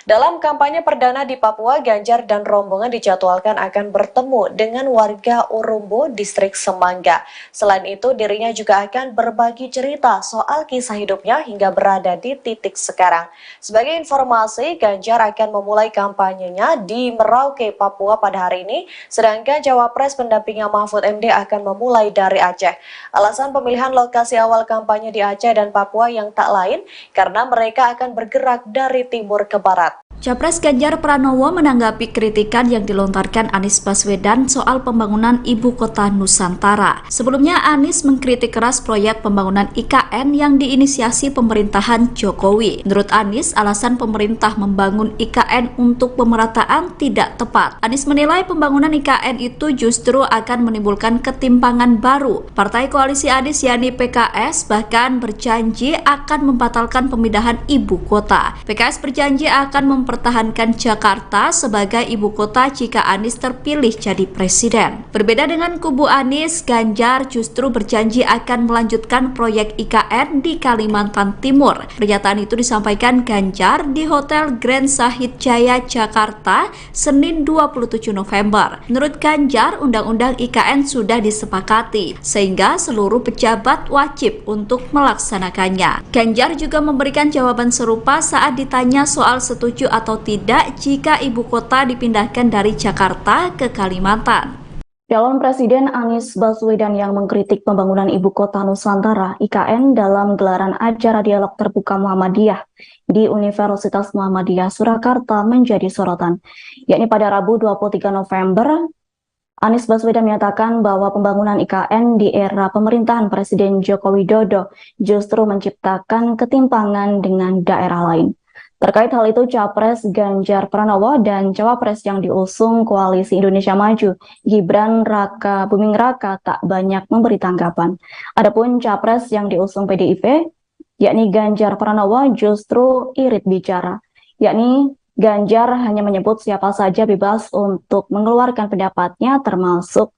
Dalam kampanye perdana di Papua, Ganjar dan rombongan dijadwalkan akan bertemu dengan warga Urumbo, distrik Semangga. Selain itu, dirinya juga akan berbagi cerita soal kisah hidupnya hingga berada di titik sekarang. Sebagai informasi, Ganjar akan memulai kampanyenya di Merauke, Papua pada hari ini, sedangkan Cawapres pendampingnya Mahfud MD akan memulai dari Aceh. Alasan pemilihan lokasi awal kampanye di Aceh dan Papua yang tak lain, karena mereka akan bergerak dari timur ke barat. Capres Ganjar Pranowo menanggapi kritikan yang dilontarkan Anies Baswedan soal pembangunan Ibu Kota Nusantara. Sebelumnya, Anies mengkritik keras proyek pembangunan IKN yang diinisiasi pemerintahan Jokowi. Menurut Anies, alasan pemerintah membangun IKN untuk pemerataan tidak tepat. Anies menilai pembangunan IKN itu justru akan menimbulkan ketimpangan baru. Partai koalisi Anies yakni PKS bahkan berjanji akan membatalkan pemindahan ibu kota. PKS berjanji akan mempertahankan Jakarta sebagai ibu kota jika Anies terpilih jadi presiden. Berbeda dengan kubu Anies, Ganjar justru berjanji akan melanjutkan proyek IKN di Kalimantan Timur. Pernyataan itu disampaikan Ganjar di Hotel Grand Sahid Jaya, Jakarta, Senin 27 November. Menurut Ganjar, undang-undang IKN sudah disepakati, sehingga seluruh pejabat wajib untuk melaksanakannya. Ganjar juga memberikan jawaban serupa saat ditanya soal setuju atau tidak jika ibu kota dipindahkan dari Jakarta ke Kalimantan. Calon Presiden Anies Baswedan yang mengkritik pembangunan Ibu Kota Nusantara (IKN) dalam gelaran acara dialog terbuka Muhammadiyah di Universitas Muhammadiyah Surakarta menjadi sorotan, yakni pada Rabu 23 November. Anies Baswedan menyatakan bahwa pembangunan IKN di era pemerintahan Presiden Joko Widodo justru menciptakan ketimpangan dengan daerah lain. Terkait hal itu, Capres Ganjar Pranowo dan Cawapres yang diusung Koalisi Indonesia Maju, Gibran Raka Buming Raka, tak banyak memberi tanggapan. Adapun Capres yang diusung PDIP, yakni Ganjar Pranowo, justru irit bicara, yakni Ganjar hanya menyebut siapa saja bebas untuk mengeluarkan pendapatnya, termasuk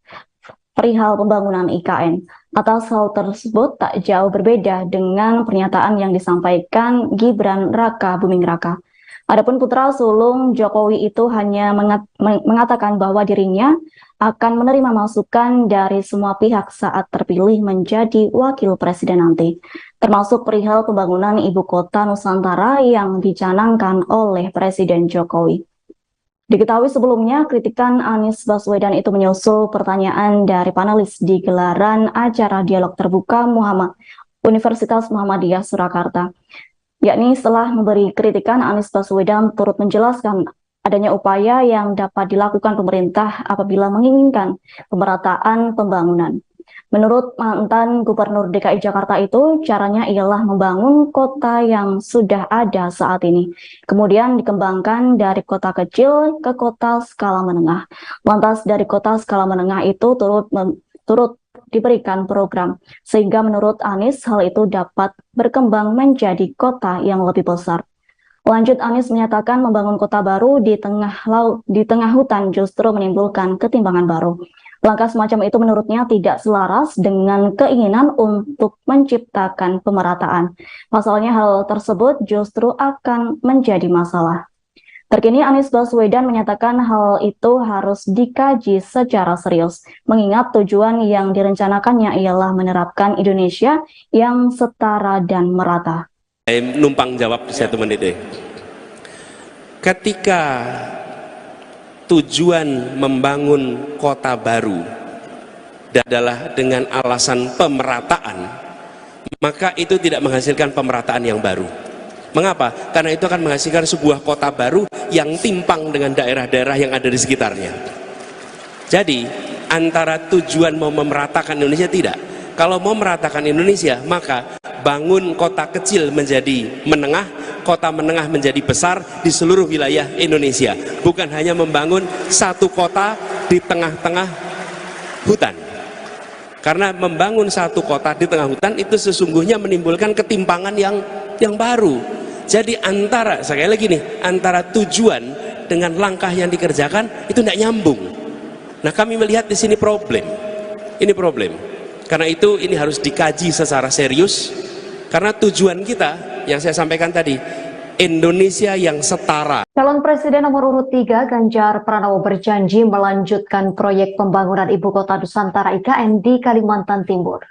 perihal pembangunan IKN. Atas hal tersebut tak jauh berbeda dengan pernyataan yang disampaikan Gibran Raka Buming Raka. Adapun putra sulung Jokowi itu hanya mengatakan bahwa dirinya akan menerima masukan dari semua pihak saat terpilih menjadi wakil presiden nanti, termasuk perihal pembangunan Ibu Kota Nusantara yang dicanangkan oleh Presiden Jokowi. Diketahui sebelumnya, kritikan Anies Baswedan itu menyusul pertanyaan dari panelis di gelaran acara dialog terbuka Universitas Muhammadiyah Surakarta. Yakni setelah memberi kritikan, Anies Baswedan turut menjelaskan adanya upaya yang dapat dilakukan pemerintah apabila menginginkan pemerataan pembangunan. Menurut mantan Gubernur DKI Jakarta itu, caranya ialah membangun kota yang sudah ada saat ini, kemudian dikembangkan dari kota kecil ke kota skala menengah. Lantas dari kota skala menengah itu turut diberikan program, sehingga menurut Anies hal itu dapat berkembang menjadi kota yang lebih besar. Lanjut, Anies menyatakan membangun kota baru di tengah hutan justru menimbulkan ketimpangan baru. Langkah semacam itu menurutnya tidak selaras dengan keinginan untuk menciptakan pemerataan. Pasalnya hal tersebut justru akan menjadi masalah. Terkini Anies Baswedan menyatakan hal itu harus dikaji secara serius, mengingat tujuan yang direncanakannya ialah menerapkan Indonesia yang setara dan merata. Numpang jawab 1 menit. Ketika tujuan membangun kota baru adalah dengan alasan pemerataan, maka itu tidak menghasilkan pemerataan yang baru. Mengapa? Karena itu akan menghasilkan sebuah kota baru yang timpang dengan daerah-daerah yang ada di sekitarnya. Jadi antara tujuan mau memeratakan Indonesia tidak. Kalau mau meratakan Indonesia, maka bangun kota kecil menjadi menengah, kota menengah menjadi besar di seluruh wilayah Indonesia. Bukan hanya membangun satu kota di tengah-tengah hutan. Karena membangun satu kota di tengah hutan itu sesungguhnya menimbulkan ketimpangan yang baru. Jadi sekali lagi nih, antara tujuan dengan langkah yang dikerjakan itu tidak nyambung. Nah, kami melihat di sini problem. Ini problem. Karena itu ini harus dikaji secara serius. Karena tujuan kita yang saya sampaikan tadi, Indonesia yang setara. Calon Presiden nomor urut 3 Ganjar Pranowo berjanji melanjutkan proyek pembangunan Ibu Kota Nusantara IKN di Kalimantan Timur.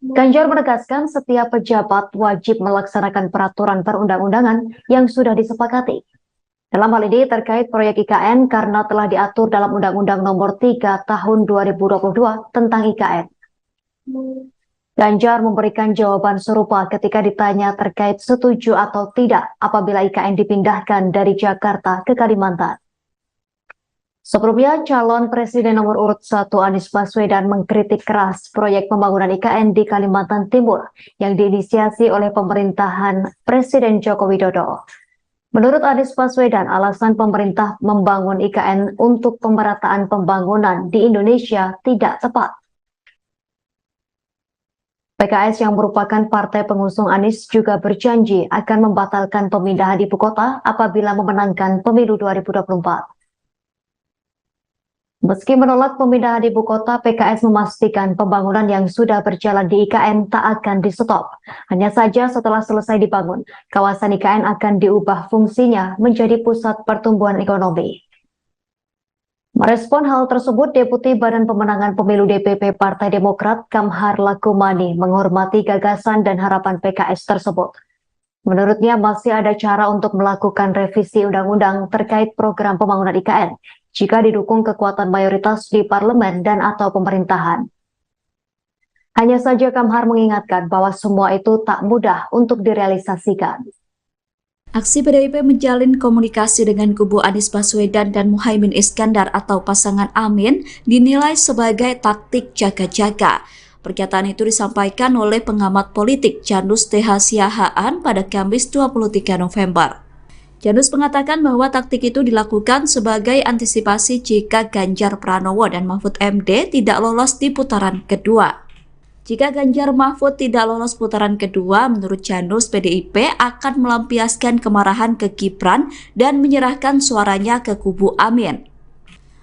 Ganjar menegaskan setiap pejabat wajib melaksanakan peraturan perundang-undangan yang sudah disepakati. Dalam hal ini terkait proyek IKN karena telah diatur dalam Undang-Undang Nomor 3 Tahun 2022 tentang IKN. Ganjar memberikan jawaban serupa ketika ditanya terkait setuju atau tidak apabila IKN dipindahkan dari Jakarta ke Kalimantan. Sebelumnya, calon Presiden nomor urut 1 Anies Baswedan mengkritik keras proyek pembangunan IKN di Kalimantan Timur yang diinisiasi oleh pemerintahan Presiden Joko Widodo. Menurut Anies Baswedan, alasan pemerintah membangun IKN untuk pemerataan pembangunan di Indonesia tidak tepat. PKS yang merupakan partai pengusung Anies juga berjanji akan membatalkan pemindahan ibu kota apabila memenangkan pemilu 2024. Meski menolak pemindahan ibu kota, PKS memastikan pembangunan yang sudah berjalan di IKN tak akan di-stop. Hanya saja setelah selesai dibangun, kawasan IKN akan diubah fungsinya menjadi pusat pertumbuhan ekonomi. Merespon hal tersebut, Deputi Badan Pemenangan Pemilu DPP Partai Demokrat Kamhar Lakumani menghormati gagasan dan harapan PKS tersebut. Menurutnya masih ada cara untuk melakukan revisi undang-undang terkait program pembangunan IKN jika didukung kekuatan mayoritas di parlemen dan atau pemerintahan. Hanya saja Kamhar mengingatkan bahwa semua itu tak mudah untuk direalisasikan. Aksi PDIP menjalin komunikasi dengan kubu Anies Baswedan dan Muhaimin Iskandar atau pasangan Amin dinilai sebagai taktik jaga-jaga. Pernyataan itu disampaikan oleh pengamat politik Janus TH Siahaan pada Kamis 23 November. Janus mengatakan bahwa taktik itu dilakukan sebagai antisipasi jika Ganjar Pranowo dan Mahfud MD tidak lolos di putaran kedua. Jika Ganjar Mahfud tidak lolos putaran kedua, menurut Janus, PDIP akan melampiaskan kemarahan ke Gibran dan menyerahkan suaranya ke kubu Amin.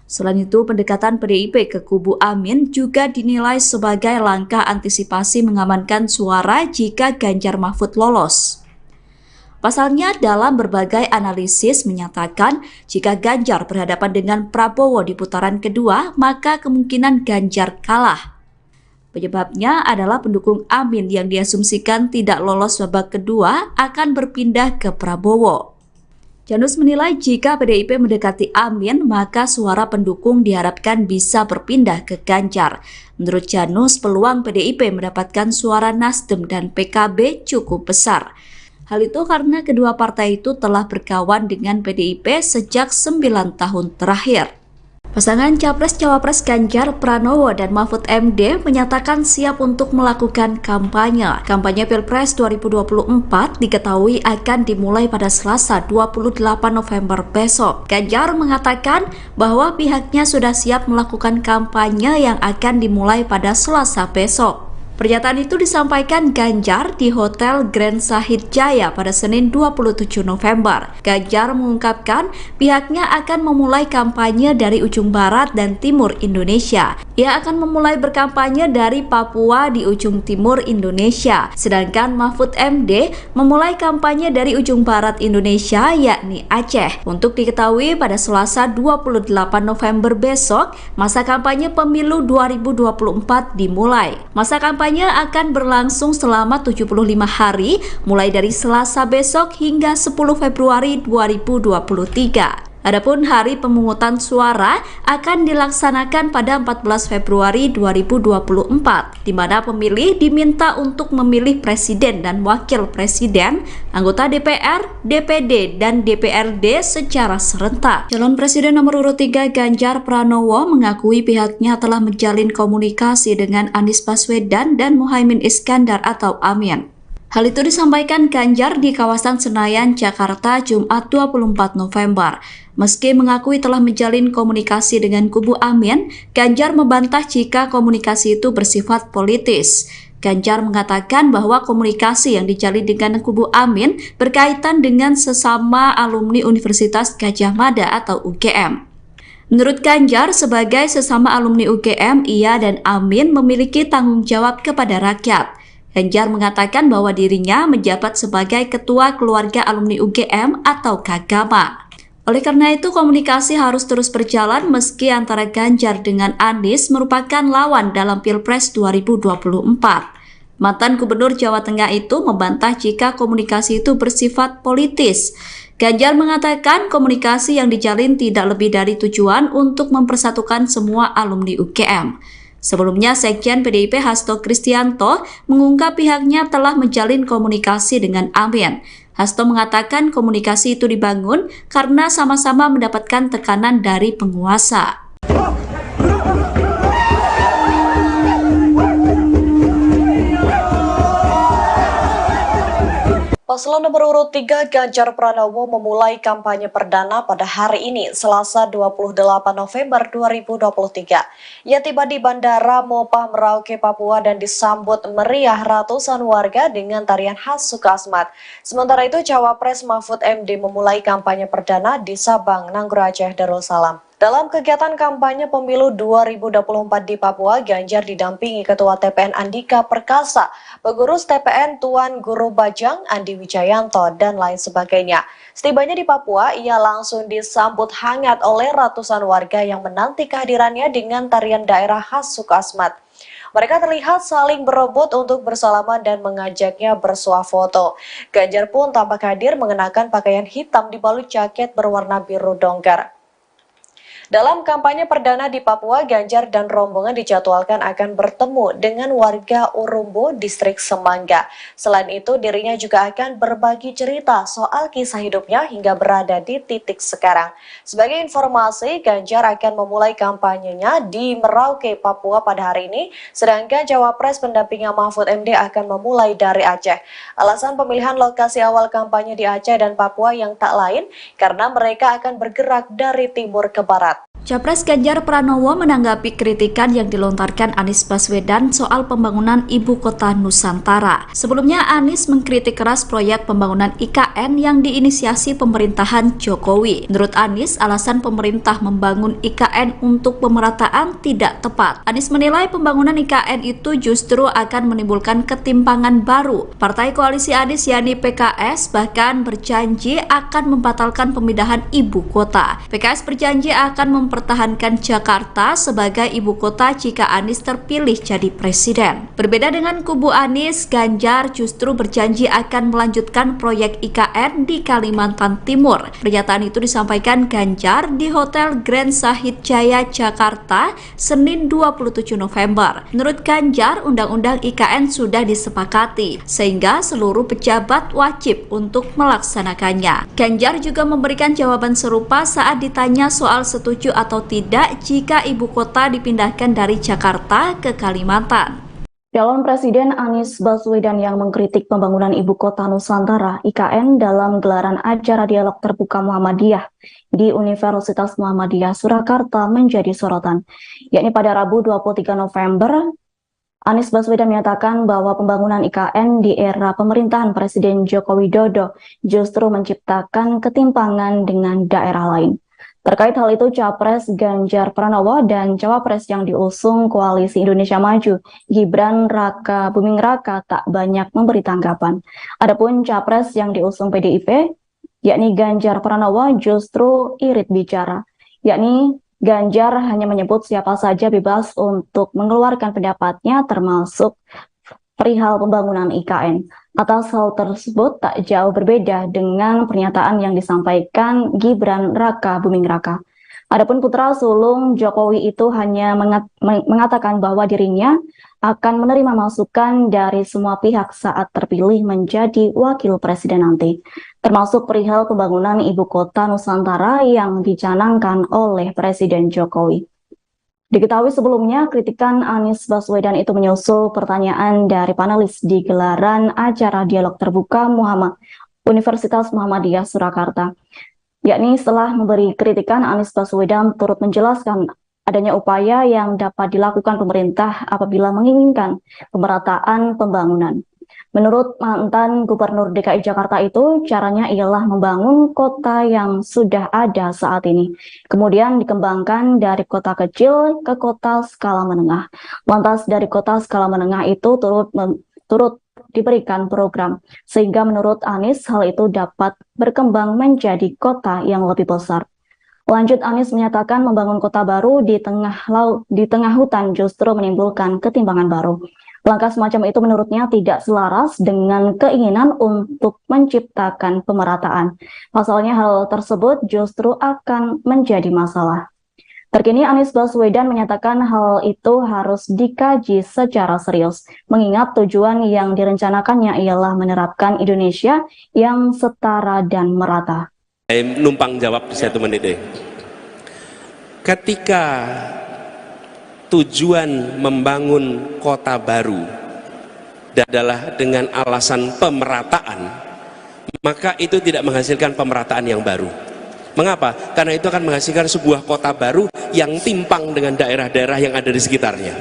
Selain itu, pendekatan PDIP ke kubu Amin juga dinilai sebagai langkah antisipasi mengamankan suara jika Ganjar Mahfud lolos. Pasalnya, dalam berbagai analisis menyatakan jika Ganjar berhadapan dengan Prabowo di putaran kedua, maka kemungkinan Ganjar kalah. Penyebabnya adalah pendukung Amin yang diasumsikan tidak lolos babak kedua akan berpindah ke Prabowo. Janus menilai jika PDIP mendekati Amin, maka suara pendukung diharapkan bisa berpindah ke Ganjar. Menurut Janus, peluang PDIP mendapatkan suara Nasdem dan PKB cukup besar. Hal itu karena kedua partai itu telah berkawan dengan PDIP sejak 9 tahun terakhir. Pasangan Capres-Cawapres Ganjar Pranowo dan Mahfud MD menyatakan siap untuk melakukan kampanye. Kampanye Pilpres 2024 diketahui akan dimulai pada Selasa 28 November besok. Ganjar mengatakan bahwa pihaknya sudah siap melakukan kampanye yang akan dimulai pada Selasa besok. Pernyataan itu disampaikan Ganjar di Hotel Grand Sahid Jaya pada Senin 27 November. Ganjar mengungkapkan pihaknya akan memulai kampanye dari ujung barat dan timur Indonesia. Ia akan memulai berkampanye dari Papua di ujung timur Indonesia. Sedangkan Mahfud MD memulai kampanye dari ujung barat Indonesia yakni Aceh. Untuk diketahui pada Selasa 28 November besok, masa kampanye pemilu 2024 dimulai. Masa kampanye akan berlangsung selama 75 hari mulai dari Selasa besok hingga 10 Februari 2023. Adapun hari pemungutan suara akan dilaksanakan pada 14 Februari 2024, di mana pemilih diminta untuk memilih presiden dan wakil presiden, anggota DPR, DPD, dan DPRD secara serentak. Calon Presiden nomor urut 3 Ganjar Pranowo mengakui pihaknya telah menjalin komunikasi dengan Anies Baswedan dan Muhaimin Iskandar atau Amin. Hal itu disampaikan Ganjar di kawasan Senayan, Jakarta, Jumat 24 November. Meski mengakui telah menjalin komunikasi dengan kubu Amin, Ganjar membantah jika komunikasi itu bersifat politis. Ganjar mengatakan bahwa komunikasi yang dijalin dengan kubu Amin berkaitan dengan sesama alumni Universitas Gadjah Mada atau UGM. Menurut Ganjar, sebagai sesama alumni UGM, ia dan Amin memiliki tanggung jawab kepada rakyat. Ganjar mengatakan bahwa dirinya menjabat sebagai Ketua Keluarga Alumni UGM atau Kagama. Oleh karena itu, komunikasi harus terus berjalan meski antara Ganjar dengan Anies merupakan lawan dalam Pilpres 2024. Mantan Gubernur Jawa Tengah itu membantah jika komunikasi itu bersifat politis. Ganjar mengatakan komunikasi yang dijalin tidak lebih dari tujuan untuk mempersatukan semua alumni UGM. Sebelumnya, Sekjen PDIP Hasto Kristianto mengungkap pihaknya telah menjalin komunikasi dengan Amin. Hasto mengatakan komunikasi itu dibangun karena sama-sama mendapatkan tekanan dari penguasa. Paslon nomor urut 3 Ganjar Pranowo memulai kampanye perdana pada hari ini, Selasa 28 November 2023. Ia tiba di Bandara Mopah Merauke, Papua dan disambut meriah ratusan warga dengan tarian khas Sukasmat. Sementara itu, Cawapres Mahfud MD memulai kampanye perdana di Sabang, Nanggura Aceh, Darussalam. Dalam kegiatan kampanye pemilu 2024 di Papua, Ganjar didampingi Ketua TPN Andika Perkasa, pengurus TPN Tuan Guru Bajang, Andi Wijayanto, dan lain sebagainya. Setibanya di Papua, ia langsung disambut hangat oleh ratusan warga yang menanti kehadirannya dengan tarian daerah khas Sukasmat. Mereka terlihat saling berebut untuk bersalaman dan mengajaknya bersuah foto. Ganjar pun tampak hadir mengenakan pakaian hitam dibalut jaket berwarna biru dongker. Dalam kampanye perdana di Papua, Ganjar dan rombongan dijadwalkan akan bertemu dengan warga Urumbu, distrik Semangga. Selain itu, dirinya juga akan berbagi cerita soal kisah hidupnya hingga berada di titik sekarang. Sebagai informasi, Ganjar akan memulai kampanyenya di Merauke, Papua pada hari ini, sedangkan Cawapres pendampingnya Mahfud MD akan memulai dari Aceh. Alasan pemilihan lokasi awal kampanye di Aceh dan Papua yang tak lain, karena mereka akan bergerak dari timur ke barat. Capres Ganjar Pranowo menanggapi kritikan yang dilontarkan Anies Baswedan soal pembangunan ibu kota Nusantara. Sebelumnya, Anies mengkritik keras proyek pembangunan IKN yang diinisiasi pemerintahan Jokowi. Menurut Anies, alasan pemerintah membangun IKN untuk pemerataan tidak tepat. Anies menilai pembangunan IKN itu justru akan menimbulkan ketimpangan baru. Partai koalisi Anies yakni PKS bahkan berjanji akan membatalkan pemindahan ibu kota. PKS berjanji akan mempertahankan Jakarta sebagai ibu kota jika Anies terpilih jadi presiden. Berbeda dengan kubu Anies, Ganjar justru berjanji akan melanjutkan proyek IKN di Kalimantan Timur. Pernyataan itu disampaikan Ganjar di Hotel Grand Sahid Jaya, Jakarta, Senin 27 November. Menurut Ganjar, undang-undang IKN sudah disepakati, sehingga seluruh pejabat wajib untuk melaksanakannya. Ganjar juga memberikan jawaban serupa saat ditanya soal setuju atau tidak jika ibu kota dipindahkan dari Jakarta ke Kalimantan. Calon Presiden Anies Baswedan yang mengkritik pembangunan Ibu Kota Nusantara (IKN) dalam gelaran acara dialog terbuka Muhammadiyah di Universitas Muhammadiyah Surakarta menjadi sorotan, yakni pada Rabu 23 November. Anies Baswedan menyatakan bahwa pembangunan IKN di era pemerintahan Presiden Joko Widodo justru menciptakan ketimpangan dengan daerah lain. Terkait hal itu, Capres Ganjar Pranowo dan Cawapres yang diusung Koalisi Indonesia Maju, Gibran Raka Buming Raka, tak banyak memberi tanggapan. Adapun Capres yang diusung PDIP, yakni Ganjar Pranowo, justru irit bicara, yakni Ganjar hanya menyebut siapa saja bebas untuk mengeluarkan pendapatnya, termasuk perihal pembangunan IKN. Atas hal tersebut tak jauh berbeda dengan pernyataan yang disampaikan Gibran Raka Buming Raka. Adapun putra sulung Jokowi itu hanya mengatakan bahwa dirinya akan menerima masukan dari semua pihak saat terpilih menjadi wakil presiden nanti, termasuk perihal pembangunan ibu kota Nusantara yang dicanangkan oleh Presiden Jokowi. Diketahui sebelumnya, kritikan Anies Baswedan itu menyusul pertanyaan dari panelis di gelaran acara dialog terbuka Universitas Muhammadiyah Surakarta. Yakni setelah memberi kritikan, Anies Baswedan turut menjelaskan adanya upaya yang dapat dilakukan pemerintah apabila menginginkan pemerataan pembangunan. Menurut mantan Gubernur DKI Jakarta itu, caranya ialah membangun kota yang sudah ada saat ini, kemudian dikembangkan dari kota kecil ke kota skala menengah. Lantas dari kota skala menengah itu turut diberikan program, sehingga menurut Anies hal itu dapat berkembang menjadi kota yang lebih besar. Lanjut, Anies menyatakan membangun kota baru di tengah hutan justru menimbulkan ketimpangan baru. Langkah semacam itu menurutnya tidak selaras dengan keinginan untuk menciptakan pemerataan. Pasalnya hal tersebut justru akan menjadi masalah. Terkini Anies Baswedan menyatakan hal itu harus dikaji secara serius, mengingat tujuan yang direncanakannya ialah menerapkan Indonesia yang setara dan merata. Saya numpang jawab 1 menit deh. Ketika tujuan membangun kota baru adalah dengan alasan pemerataan, maka itu tidak menghasilkan pemerataan yang baru. Mengapa? Karena itu akan menghasilkan sebuah kota baru yang timpang dengan daerah-daerah yang ada di sekitarnya.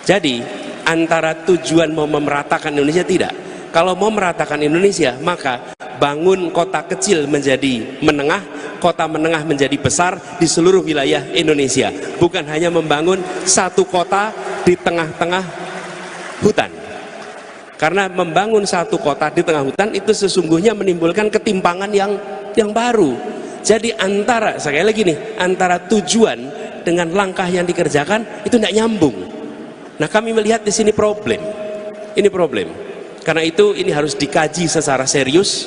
Jadi antara tujuan mau memeratakan Indonesia tidak. Kalau mau meratakan Indonesia, maka bangun kota kecil menjadi menengah, kota menengah menjadi besar di seluruh wilayah Indonesia. Bukan hanya membangun satu kota di tengah-tengah hutan. Karena membangun satu kota di tengah hutan itu sesungguhnya menimbulkan ketimpangan yang baru. Jadi sekali lagi nih, antara tujuan dengan langkah yang dikerjakan itu tidak nyambung. Nah, kami melihat di sini problem. Ini problem. Karena itu ini harus dikaji secara serius.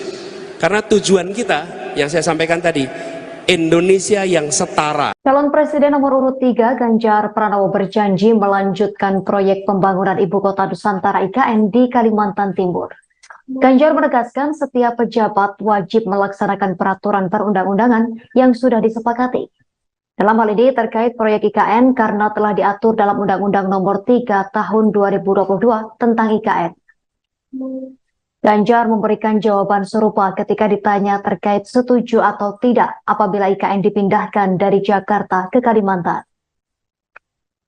Karena tujuan kita yang saya sampaikan tadi, Indonesia yang setara. Calon Presiden nomor urut 3 Ganjar Pranowo berjanji melanjutkan proyek pembangunan Ibu Kota Nusantara IKN di Kalimantan Timur. Ganjar menegaskan setiap pejabat wajib melaksanakan peraturan perundang-undangan yang sudah disepakati. Dalam hal ini terkait proyek IKN karena telah diatur dalam Undang-Undang Nomor 3 Tahun 2022 tentang IKN. Ganjar memberikan jawaban serupa ketika ditanya terkait setuju atau tidak apabila IKN dipindahkan dari Jakarta ke Kalimantan.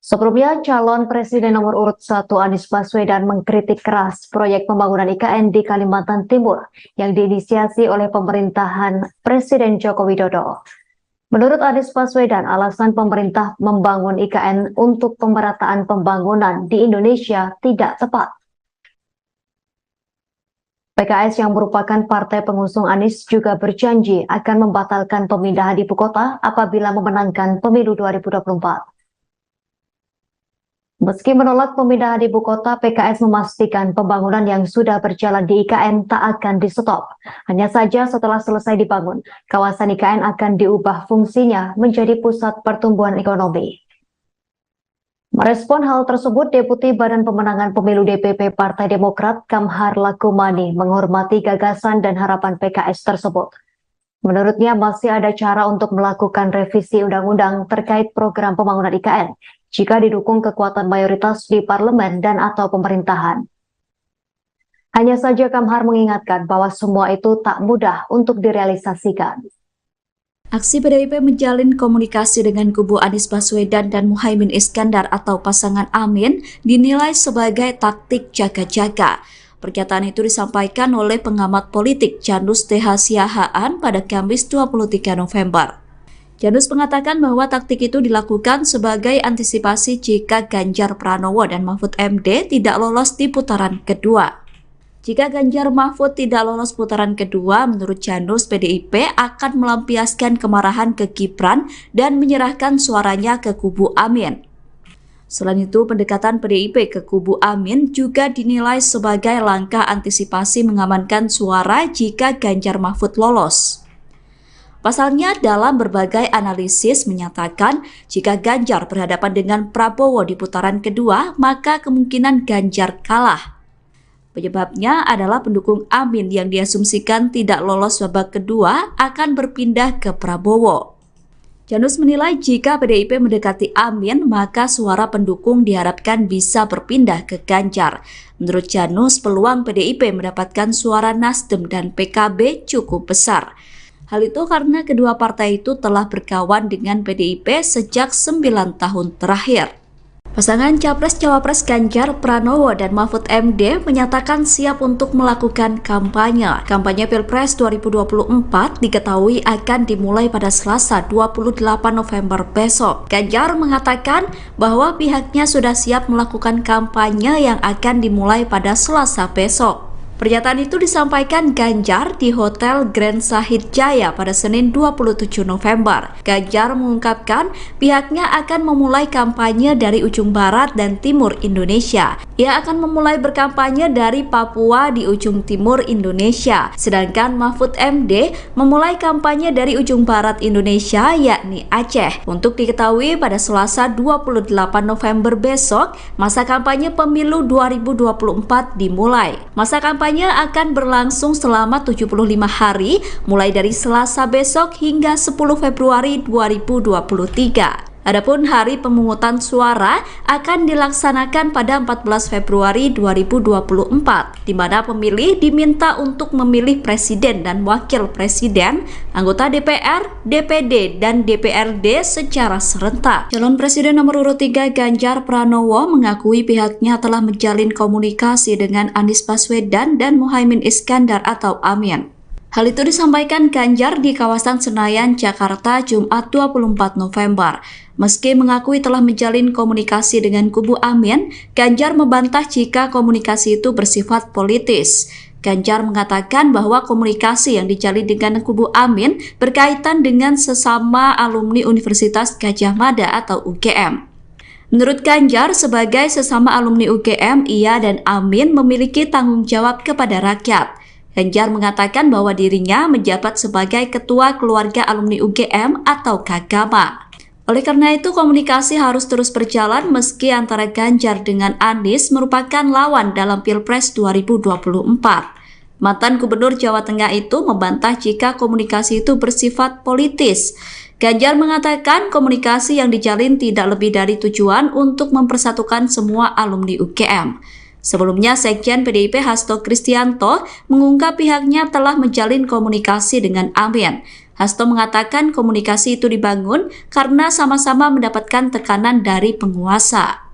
Sebelumnya, calon Presiden nomor urut 1 Anies Baswedan mengkritik keras proyek pembangunan IKN di Kalimantan Timur yang diinisiasi oleh pemerintahan Presiden Joko Widodo. Menurut Anies Baswedan, alasan pemerintah membangun IKN untuk pemerataan pembangunan di Indonesia tidak tepat. PKS yang merupakan partai pengusung Anies juga berjanji akan membatalkan pemindahan ibu kota apabila memenangkan pemilu 2024. Meski menolak pemindahan ibu kota, PKS memastikan pembangunan yang sudah berjalan di IKN tak akan di-stop. Hanya saja setelah selesai dibangun, kawasan IKN akan diubah fungsinya menjadi pusat pertumbuhan ekonomi. Merespon hal tersebut, Deputi Badan Pemenangan Pemilu DPP Partai Demokrat Kamhar Lakumani menghormati gagasan dan harapan PKS tersebut. Menurutnya masih ada cara untuk melakukan revisi undang-undang terkait program pembangunan IKN jika didukung kekuatan mayoritas di parlemen dan atau pemerintahan. Hanya saja Kamhar mengingatkan bahwa semua itu tak mudah untuk direalisasikan. Aksi PDIP menjalin komunikasi dengan kubu Anies Baswedan dan Muhaimin Iskandar atau pasangan Amin dinilai sebagai taktik jaga-jaga. Pernyataan itu disampaikan oleh pengamat politik Janus TH Siahaan pada Kamis 23 November. Janus mengatakan bahwa taktik itu dilakukan sebagai antisipasi jika Ganjar Pranowo dan Mahfud MD tidak lolos di putaran kedua. Jika Ganjar Mahfud tidak lolos putaran kedua, menurut Janus, PDIP akan melampiaskan kemarahan ke Gibran dan menyerahkan suaranya ke kubu Amin. Selain itu, pendekatan PDIP ke kubu Amin juga dinilai sebagai langkah antisipasi mengamankan suara jika Ganjar Mahfud lolos. Pasalnya, dalam berbagai analisis menyatakan jika Ganjar berhadapan dengan Prabowo di putaran kedua, maka kemungkinan Ganjar kalah. Penyebabnya adalah pendukung Amin yang diasumsikan tidak lolos babak kedua akan berpindah ke Prabowo. Janus menilai jika PDIP mendekati Amin, maka suara pendukung diharapkan bisa berpindah ke Ganjar. Menurut Janus, peluang PDIP mendapatkan suara Nasdem dan PKB cukup besar. Hal itu karena kedua partai itu telah berkawan dengan PDIP sejak 9 tahun terakhir. Pasangan Capres-Cawapres Ganjar Pranowo dan Mahfud MD menyatakan siap untuk melakukan kampanye. Kampanye Pilpres 2024 diketahui akan dimulai pada Selasa 28 November besok. Ganjar mengatakan bahwa pihaknya sudah siap melakukan kampanye yang akan dimulai pada Selasa besok. Pernyataan itu disampaikan Ganjar di Hotel Grand Sahid Jaya pada Senin 27 November. Ganjar mengungkapkan pihaknya akan memulai kampanye dari ujung barat dan timur Indonesia. Ia akan memulai berkampanye dari Papua di ujung timur Indonesia, sedangkan Mahfud MD memulai kampanye dari ujung barat Indonesia yakni Aceh. Untuk diketahui pada Selasa 28 November besok, masa kampanye pemilu 2024 dimulai. Masa kampanye akan berlangsung selama 75 hari, mulai dari Selasa besok hingga 10 Februari 2023. Adapun hari pemungutan suara akan dilaksanakan pada 14 Februari 2024, di mana pemilih diminta untuk memilih presiden dan wakil presiden, anggota DPR, DPD, dan DPRD secara serentak. Calon Presiden nomor urut 3 Ganjar Pranowo mengakui pihaknya telah menjalin komunikasi dengan Anies Baswedan dan Muhaimin Iskandar atau Amin. Hal itu disampaikan Ganjar di kawasan Senayan, Jakarta, Jumat 24 November. Meski mengakui telah menjalin komunikasi dengan kubu Amin, Ganjar membantah jika komunikasi itu bersifat politis. Ganjar mengatakan bahwa komunikasi yang dijalin dengan kubu Amin berkaitan dengan sesama alumni Universitas Gadjah Mada atau UGM. Menurut Ganjar, sebagai sesama alumni UGM, ia dan Amin memiliki tanggung jawab kepada rakyat. Ganjar mengatakan bahwa dirinya menjabat sebagai Ketua Keluarga Alumni UGM atau Kagama. Oleh karena itu, komunikasi harus terus berjalan meski antara Ganjar dengan Anies merupakan lawan dalam Pilpres 2024. Mantan Gubernur Jawa Tengah itu membantah jika komunikasi itu bersifat politis. Ganjar mengatakan komunikasi yang dijalin tidak lebih dari tujuan untuk mempersatukan semua alumni UGM. Sebelumnya, Sekjen PDIP Hasto Kristianto mengungkap pihaknya telah menjalin komunikasi dengan Amin. Hasto mengatakan komunikasi itu dibangun karena sama-sama mendapatkan tekanan dari penguasa.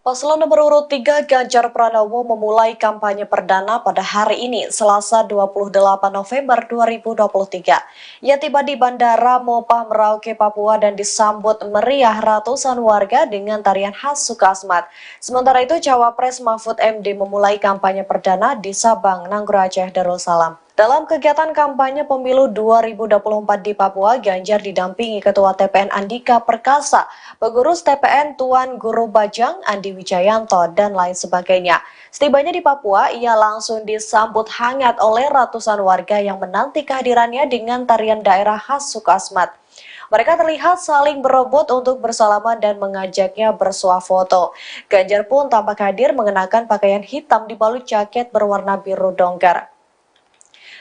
Paslon nomor urut 3 Ganjar Pranowo memulai kampanye perdana pada hari ini, Selasa 28 November 2023. Ia tiba di Bandara Mopah Merauke, Papua dan disambut meriah ratusan warga dengan tarian khas Sukasmat. Sementara itu, Cawapres Mahfud MD memulai kampanye perdana di Sabang, Nanggro Aceh, Darussalam. Dalam kegiatan kampanye pemilu 2024 di Papua, Ganjar didampingi Ketua TPN Andika Perkasa, pengurus TPN Tuan Guru Bajang, Andi Wijayanto, dan lain sebagainya. Setibanya di Papua, ia langsung disambut hangat oleh ratusan warga yang menanti kehadirannya dengan tarian daerah khas Sukasmat. Mereka terlihat saling berebut untuk bersalaman dan mengajaknya bersuah foto. Ganjar pun tampak hadir mengenakan pakaian hitam dibalut jaket berwarna biru dongker.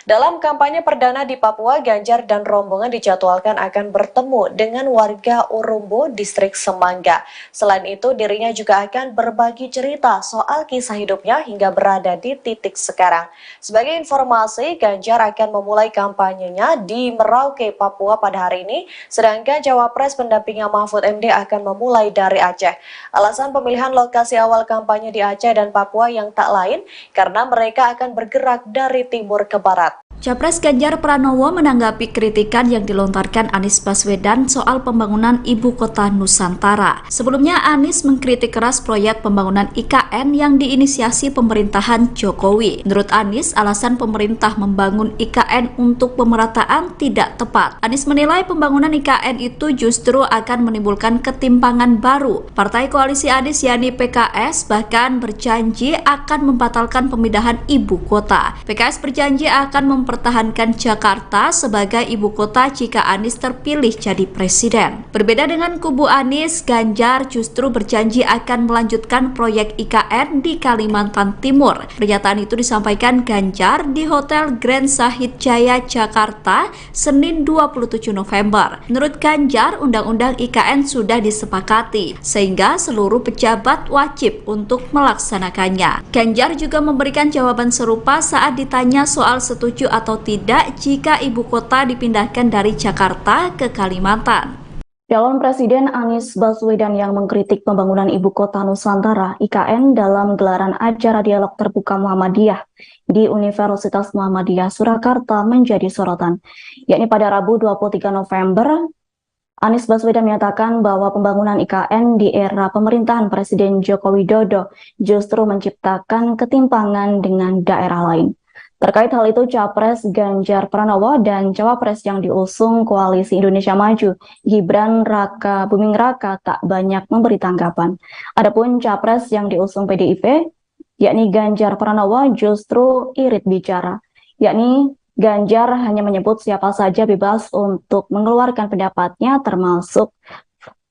Dalam kampanye perdana di Papua, Ganjar dan rombongan dijadwalkan akan bertemu dengan warga Urumbo, distrik Semangga. Selain itu, dirinya juga akan berbagi cerita soal kisah hidupnya hingga berada di titik sekarang. Sebagai informasi, Ganjar akan memulai kampanyenya di Merauke, Papua pada hari ini, sedangkan Cawapres pendampingnya Mahfud MD akan memulai dari Aceh. Alasan pemilihan lokasi awal kampanye di Aceh dan Papua yang tak lain, karena mereka akan bergerak dari timur ke barat. Capres Ganjar Pranowo menanggapi kritikan yang dilontarkan Anies Baswedan soal pembangunan ibu kota Nusantara. Sebelumnya, Anies mengkritik keras proyek pembangunan IKN yang diinisiasi pemerintahan Jokowi. Menurut Anies, alasan pemerintah membangun IKN untuk pemerataan tidak tepat. Anies menilai pembangunan IKN itu justru akan menimbulkan ketimpangan baru. Partai koalisi Anies yakni PKS bahkan berjanji akan membatalkan pemindahan ibu kota. PKS berjanji akan mempertahankan Jakarta sebagai ibu kota jika Anies terpilih jadi presiden. Berbeda dengan kubu Anies, Ganjar justru berjanji akan melanjutkan proyek IKN di Kalimantan Timur. Pernyataan itu disampaikan Ganjar di Hotel Grand Sahid Jaya, Jakarta, Senin 27 November. Menurut Ganjar, undang-undang IKN sudah disepakati, sehingga seluruh pejabat wajib untuk melaksanakannya. Ganjar juga memberikan jawaban serupa saat ditanya soal setuju atau tidak jika ibu kota dipindahkan dari Jakarta ke Kalimantan. Calon Presiden Anies Baswedan yang mengkritik pembangunan Ibu Kota Nusantara (IKN) dalam gelaran acara dialog terbuka Muhammadiyah di Universitas Muhammadiyah Surakarta menjadi sorotan, yakni pada Rabu 23 November Anies Baswedan menyatakan bahwa pembangunan IKN di era pemerintahan Presiden Joko Widodo justru menciptakan ketimpangan dengan daerah lain. Terkait hal itu, Capres Ganjar Pranowo dan Cawapres yang diusung Koalisi Indonesia Maju, Gibran Raka Buming Raka, tak banyak memberi tanggapan. Adapun Capres yang diusung PDIP, yakni Ganjar Pranowo, justru irit bicara, yakni Ganjar hanya menyebut siapa saja bebas untuk mengeluarkan pendapatnya, termasuk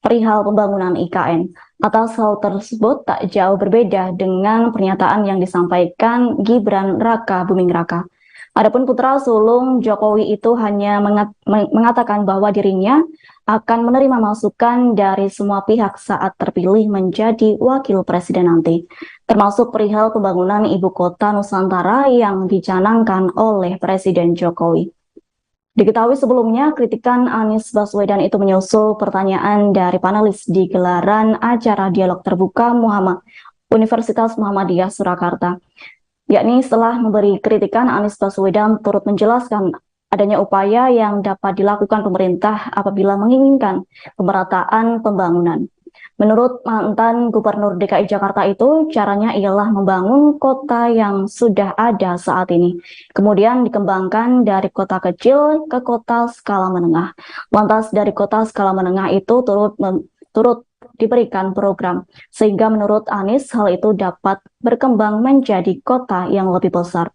perihal pembangunan IKN. Atas hal tersebut tak jauh berbeda dengan pernyataan yang disampaikan Gibran Raka Buming Raka. Adapun putra sulung Jokowi itu hanya mengatakan bahwa dirinya akan menerima masukan dari semua pihak saat terpilih menjadi wakil presiden nanti, termasuk perihal pembangunan ibu kota Nusantara yang dicanangkan oleh Presiden Jokowi. Diketahui sebelumnya, kritikan Anies Baswedan itu menyusul pertanyaan dari panelis di gelaran acara dialog terbuka Universitas Muhammadiyah Surakarta. Yakni setelah memberi kritikan, Anies Baswedan turut menjelaskan adanya upaya yang dapat dilakukan pemerintah apabila menginginkan pemerataan pembangunan. Menurut mantan Gubernur DKI Jakarta itu, caranya ialah membangun kota yang sudah ada saat ini, kemudian dikembangkan dari kota kecil ke kota skala menengah. Lantas dari kota skala menengah itu turut diberikan program, sehingga menurut Anies hal itu dapat berkembang menjadi kota yang lebih besar.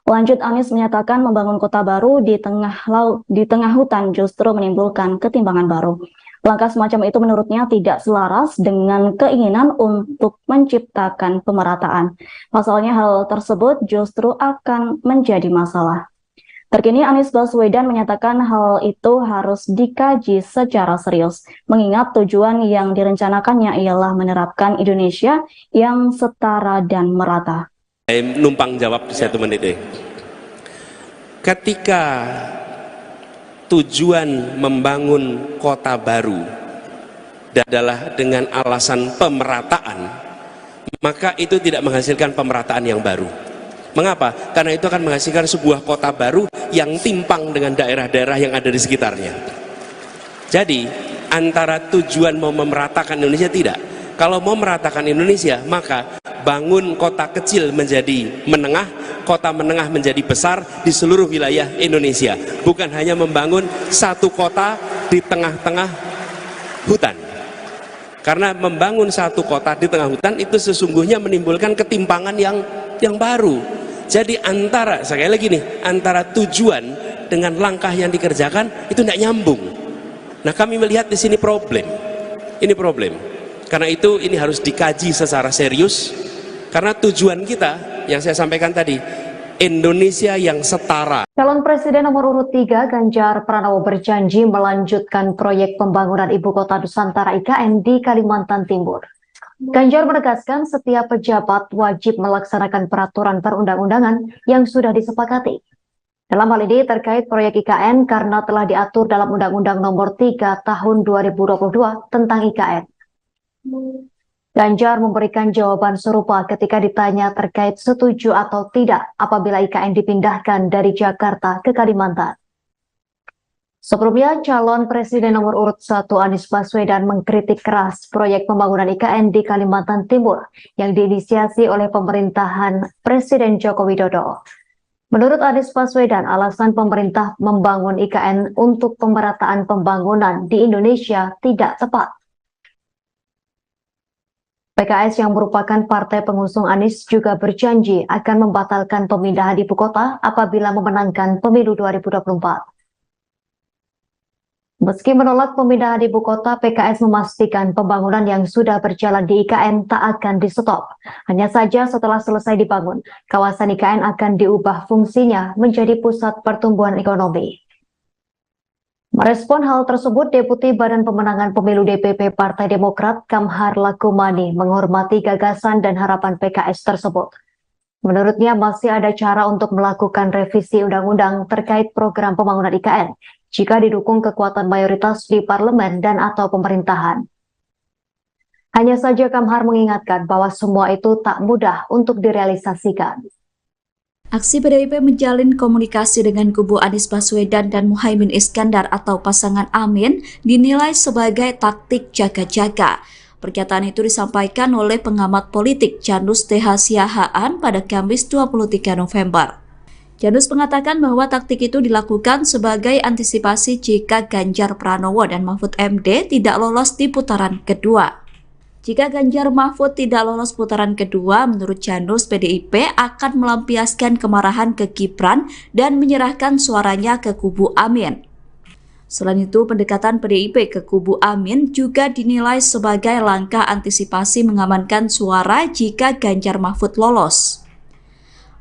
Lanjut, Anies menyatakan membangun kota baru di tengah hutan justru menimbulkan ketimpangan baru. Langkah semacam itu menurutnya tidak selaras dengan keinginan untuk menciptakan pemerataan. Pasalnya hal tersebut justru akan menjadi masalah. Terkini Anies Baswedan menyatakan hal itu harus dikaji secara serius, mengingat tujuan yang direncanakannya ialah menerapkan Indonesia yang setara dan merata. Numpang jawab 1 menit. Ketika tujuan membangun kota baru adalah dengan alasan pemerataan, maka itu tidak menghasilkan pemerataan yang baru. Mengapa? Karena itu akan menghasilkan sebuah kota baru yang timpang dengan daerah-daerah yang ada di sekitarnya. Jadi antara tujuan mau memeratakan Indonesia tidak. Kalau mau meratakan Indonesia, maka bangun kota kecil menjadi menengah, kota menengah menjadi besar di seluruh wilayah Indonesia. Bukan hanya membangun satu kota di tengah-tengah hutan. Karena membangun satu kota di tengah hutan itu sesungguhnya menimbulkan ketimpangan yang baru. Jadi sekali lagi nih, antara tujuan dengan langkah yang dikerjakan itu tidak nyambung. Nah, kami melihat di sini problem. Ini problem. Karena itu ini harus dikaji secara serius, karena tujuan kita yang saya sampaikan tadi, Indonesia yang setara. Calon Presiden nomor urut 3 Ganjar Pranowo berjanji melanjutkan proyek pembangunan Ibu Kota Nusantara IKN di Kalimantan Timur. Ganjar menegaskan setiap pejabat wajib melaksanakan peraturan perundang-undangan yang sudah disepakati. Dalam hal ini terkait proyek IKN karena telah diatur dalam Undang-Undang Nomor 3 Tahun 2022 tentang IKN. Ganjar memberikan jawaban serupa ketika ditanya terkait setuju atau tidak apabila IKN dipindahkan dari Jakarta ke Kalimantan. Sebelumnya, calon Presiden nomor urut 1 Anies Baswedan mengkritik keras proyek pembangunan IKN di Kalimantan Timur yang diinisiasi oleh pemerintahan Presiden Joko Widodo. Menurut Anies Baswedan, alasan pemerintah membangun IKN untuk pemerataan pembangunan di Indonesia tidak tepat. PKS yang merupakan partai pengusung Anies juga berjanji akan membatalkan pemindahan ibu kota apabila memenangkan pemilu 2024. Meski menolak pemindahan ibu kota, PKS memastikan pembangunan yang sudah berjalan di IKN tak akan di-stop. Hanya saja setelah selesai dibangun, kawasan IKN akan diubah fungsinya menjadi pusat pertumbuhan ekonomi. Merespon hal tersebut, Deputi Badan Pemenangan Pemilu DPP Partai Demokrat Kamhar Lakumani menghormati gagasan dan harapan PKS tersebut. Menurutnya masih ada cara untuk melakukan revisi undang-undang terkait program pembangunan IKN jika didukung kekuatan mayoritas di parlemen dan atau pemerintahan. Hanya saja Kamhar mengingatkan bahwa semua itu tak mudah untuk direalisasikan. Aksi PDIP menjalin komunikasi dengan kubu Anies Baswedan dan Muhaimin Iskandar atau pasangan Amin dinilai sebagai taktik jaga-jaga. Pernyataan itu disampaikan oleh pengamat politik Janus TH Siahaan pada Kamis 23 November. Janus mengatakan bahwa taktik itu dilakukan sebagai antisipasi jika Ganjar Pranowo dan Mahfud MD tidak lolos di putaran kedua. Jika Ganjar Mahfud tidak lolos putaran kedua, menurut Janus, PDIP akan melampiaskan kemarahan ke Gibran dan menyerahkan suaranya ke kubu Amin. Selain itu, pendekatan PDIP ke kubu Amin juga dinilai sebagai langkah antisipasi mengamankan suara jika Ganjar Mahfud lolos.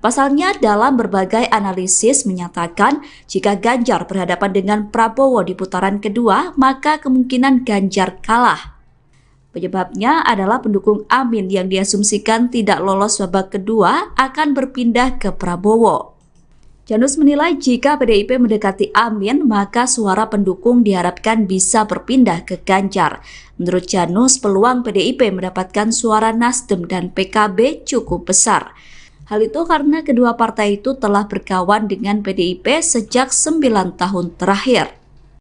Pasalnya, dalam berbagai analisis menyatakan jika Ganjar berhadapan dengan Prabowo di putaran kedua, maka kemungkinan Ganjar kalah. Penyebabnya adalah pendukung Amin yang diasumsikan tidak lolos babak kedua akan berpindah ke Prabowo. Janus menilai jika PDIP mendekati Amin, maka suara pendukung diharapkan bisa berpindah ke Ganjar. Menurut Janus, peluang PDIP mendapatkan suara Nasdem dan PKB cukup besar. Hal itu karena kedua partai itu telah berkawan dengan PDIP sejak 9 tahun terakhir.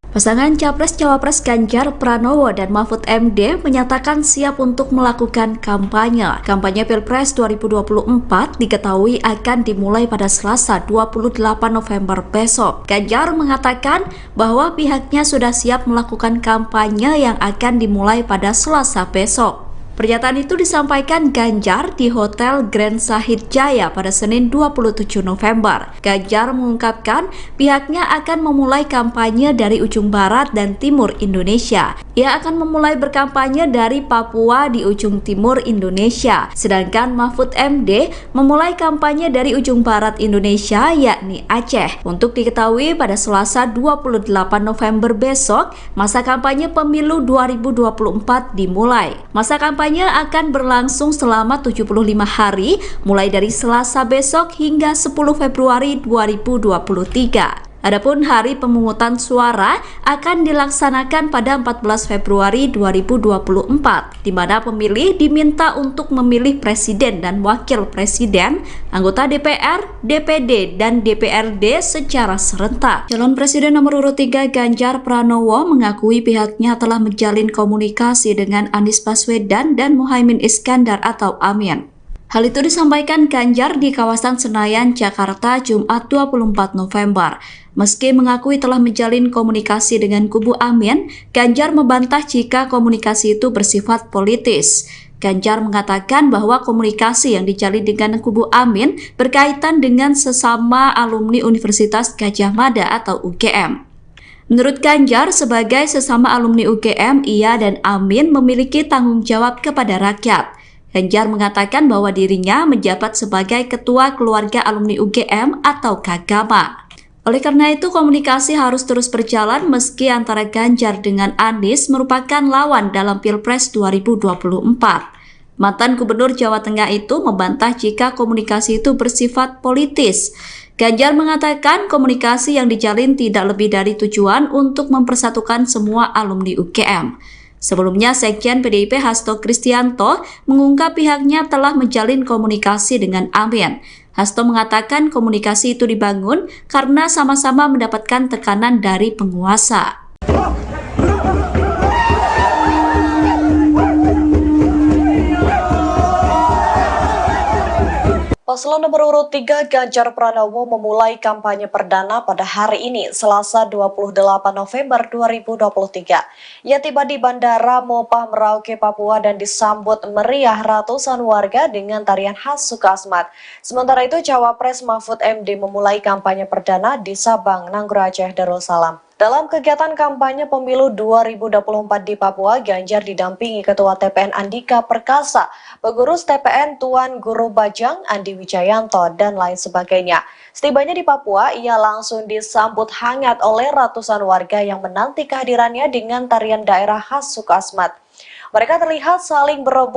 Pasangan Capres-Cawapres Ganjar Pranowo dan Mahfud MD menyatakan siap untuk melakukan kampanye. Kampanye Pilpres 2024 diketahui akan dimulai pada Selasa 28 November besok. Ganjar mengatakan bahwa pihaknya sudah siap melakukan kampanye yang akan dimulai pada Selasa besok. Pernyataan itu disampaikan Ganjar di Hotel Grand Sahid Jaya pada Senin 27 November. Ganjar mengungkapkan pihaknya akan memulai kampanye dari ujung barat dan timur Indonesia. Ia akan memulai berkampanye dari Papua di ujung timur Indonesia. Sedangkan Mahfud MD memulai kampanye dari ujung barat Indonesia yakni Aceh. Untuk diketahui pada Selasa 28 November besok, masa kampanye pemilu 2024 dimulai. Masa kampanye akan berlangsung selama 75 hari, mulai dari Selasa besok hingga 10 Februari 2023. Adapun hari pemungutan suara akan dilaksanakan pada 14 Februari 2024, di mana pemilih diminta untuk memilih presiden dan wakil presiden, anggota DPR, DPD, dan DPRD secara serentak. Calon Presiden nomor urut 3 Ganjar Pranowo mengakui pihaknya telah menjalin komunikasi dengan Anies Baswedan dan Muhaimin Iskandar atau Amin. Hal itu disampaikan Ganjar di kawasan Senayan, Jakarta, Jumat 24 November. Meski mengakui telah menjalin komunikasi dengan kubu Amin, Ganjar membantah jika komunikasi itu bersifat politis. Ganjar mengatakan bahwa komunikasi yang dijalin dengan kubu Amin berkaitan dengan sesama alumni Universitas Gadjah Mada atau UGM. Menurut Ganjar, sebagai sesama alumni UGM, ia dan Amin memiliki tanggung jawab kepada rakyat. Ganjar mengatakan bahwa dirinya menjabat sebagai Ketua Keluarga Alumni UGM atau Kagama. Oleh karena itu, komunikasi harus terus berjalan meski antara Ganjar dengan Anies merupakan lawan dalam Pilpres 2024. Mantan Gubernur Jawa Tengah itu membantah jika komunikasi itu bersifat politis. Ganjar mengatakan komunikasi yang dijalin tidak lebih dari tujuan untuk mempersatukan semua alumni UGM. Sebelumnya, Sekjen PDIP Hasto Kristianto mengungkap pihaknya telah menjalin komunikasi dengan Amin. Hasto mengatakan komunikasi itu dibangun karena sama-sama mendapatkan tekanan dari penguasa. Paslon nomor urut 3 Ganjar Pranowo memulai kampanye perdana pada hari ini, Selasa 28 November 2023. Ia tiba di Bandara Mopah Merauke, Papua dan disambut meriah ratusan warga dengan tarian khas Sukasmat. Sementara itu, Cawapres Mahfud MD memulai kampanye perdana di Sabang, Nanggro Aceh, Darussalam. Dalam kegiatan kampanye pemilu 2024 di Papua, Ganjar didampingi Ketua TPN Andika Perkasa, pengurus TPN Tuan Guru Bajang, Andi Wijayanto, dan lain sebagainya. Setibanya di Papua, ia langsung disambut hangat oleh ratusan warga yang menanti kehadirannya dengan tarian daerah khas Sukasmat. Mereka terlihat saling berebut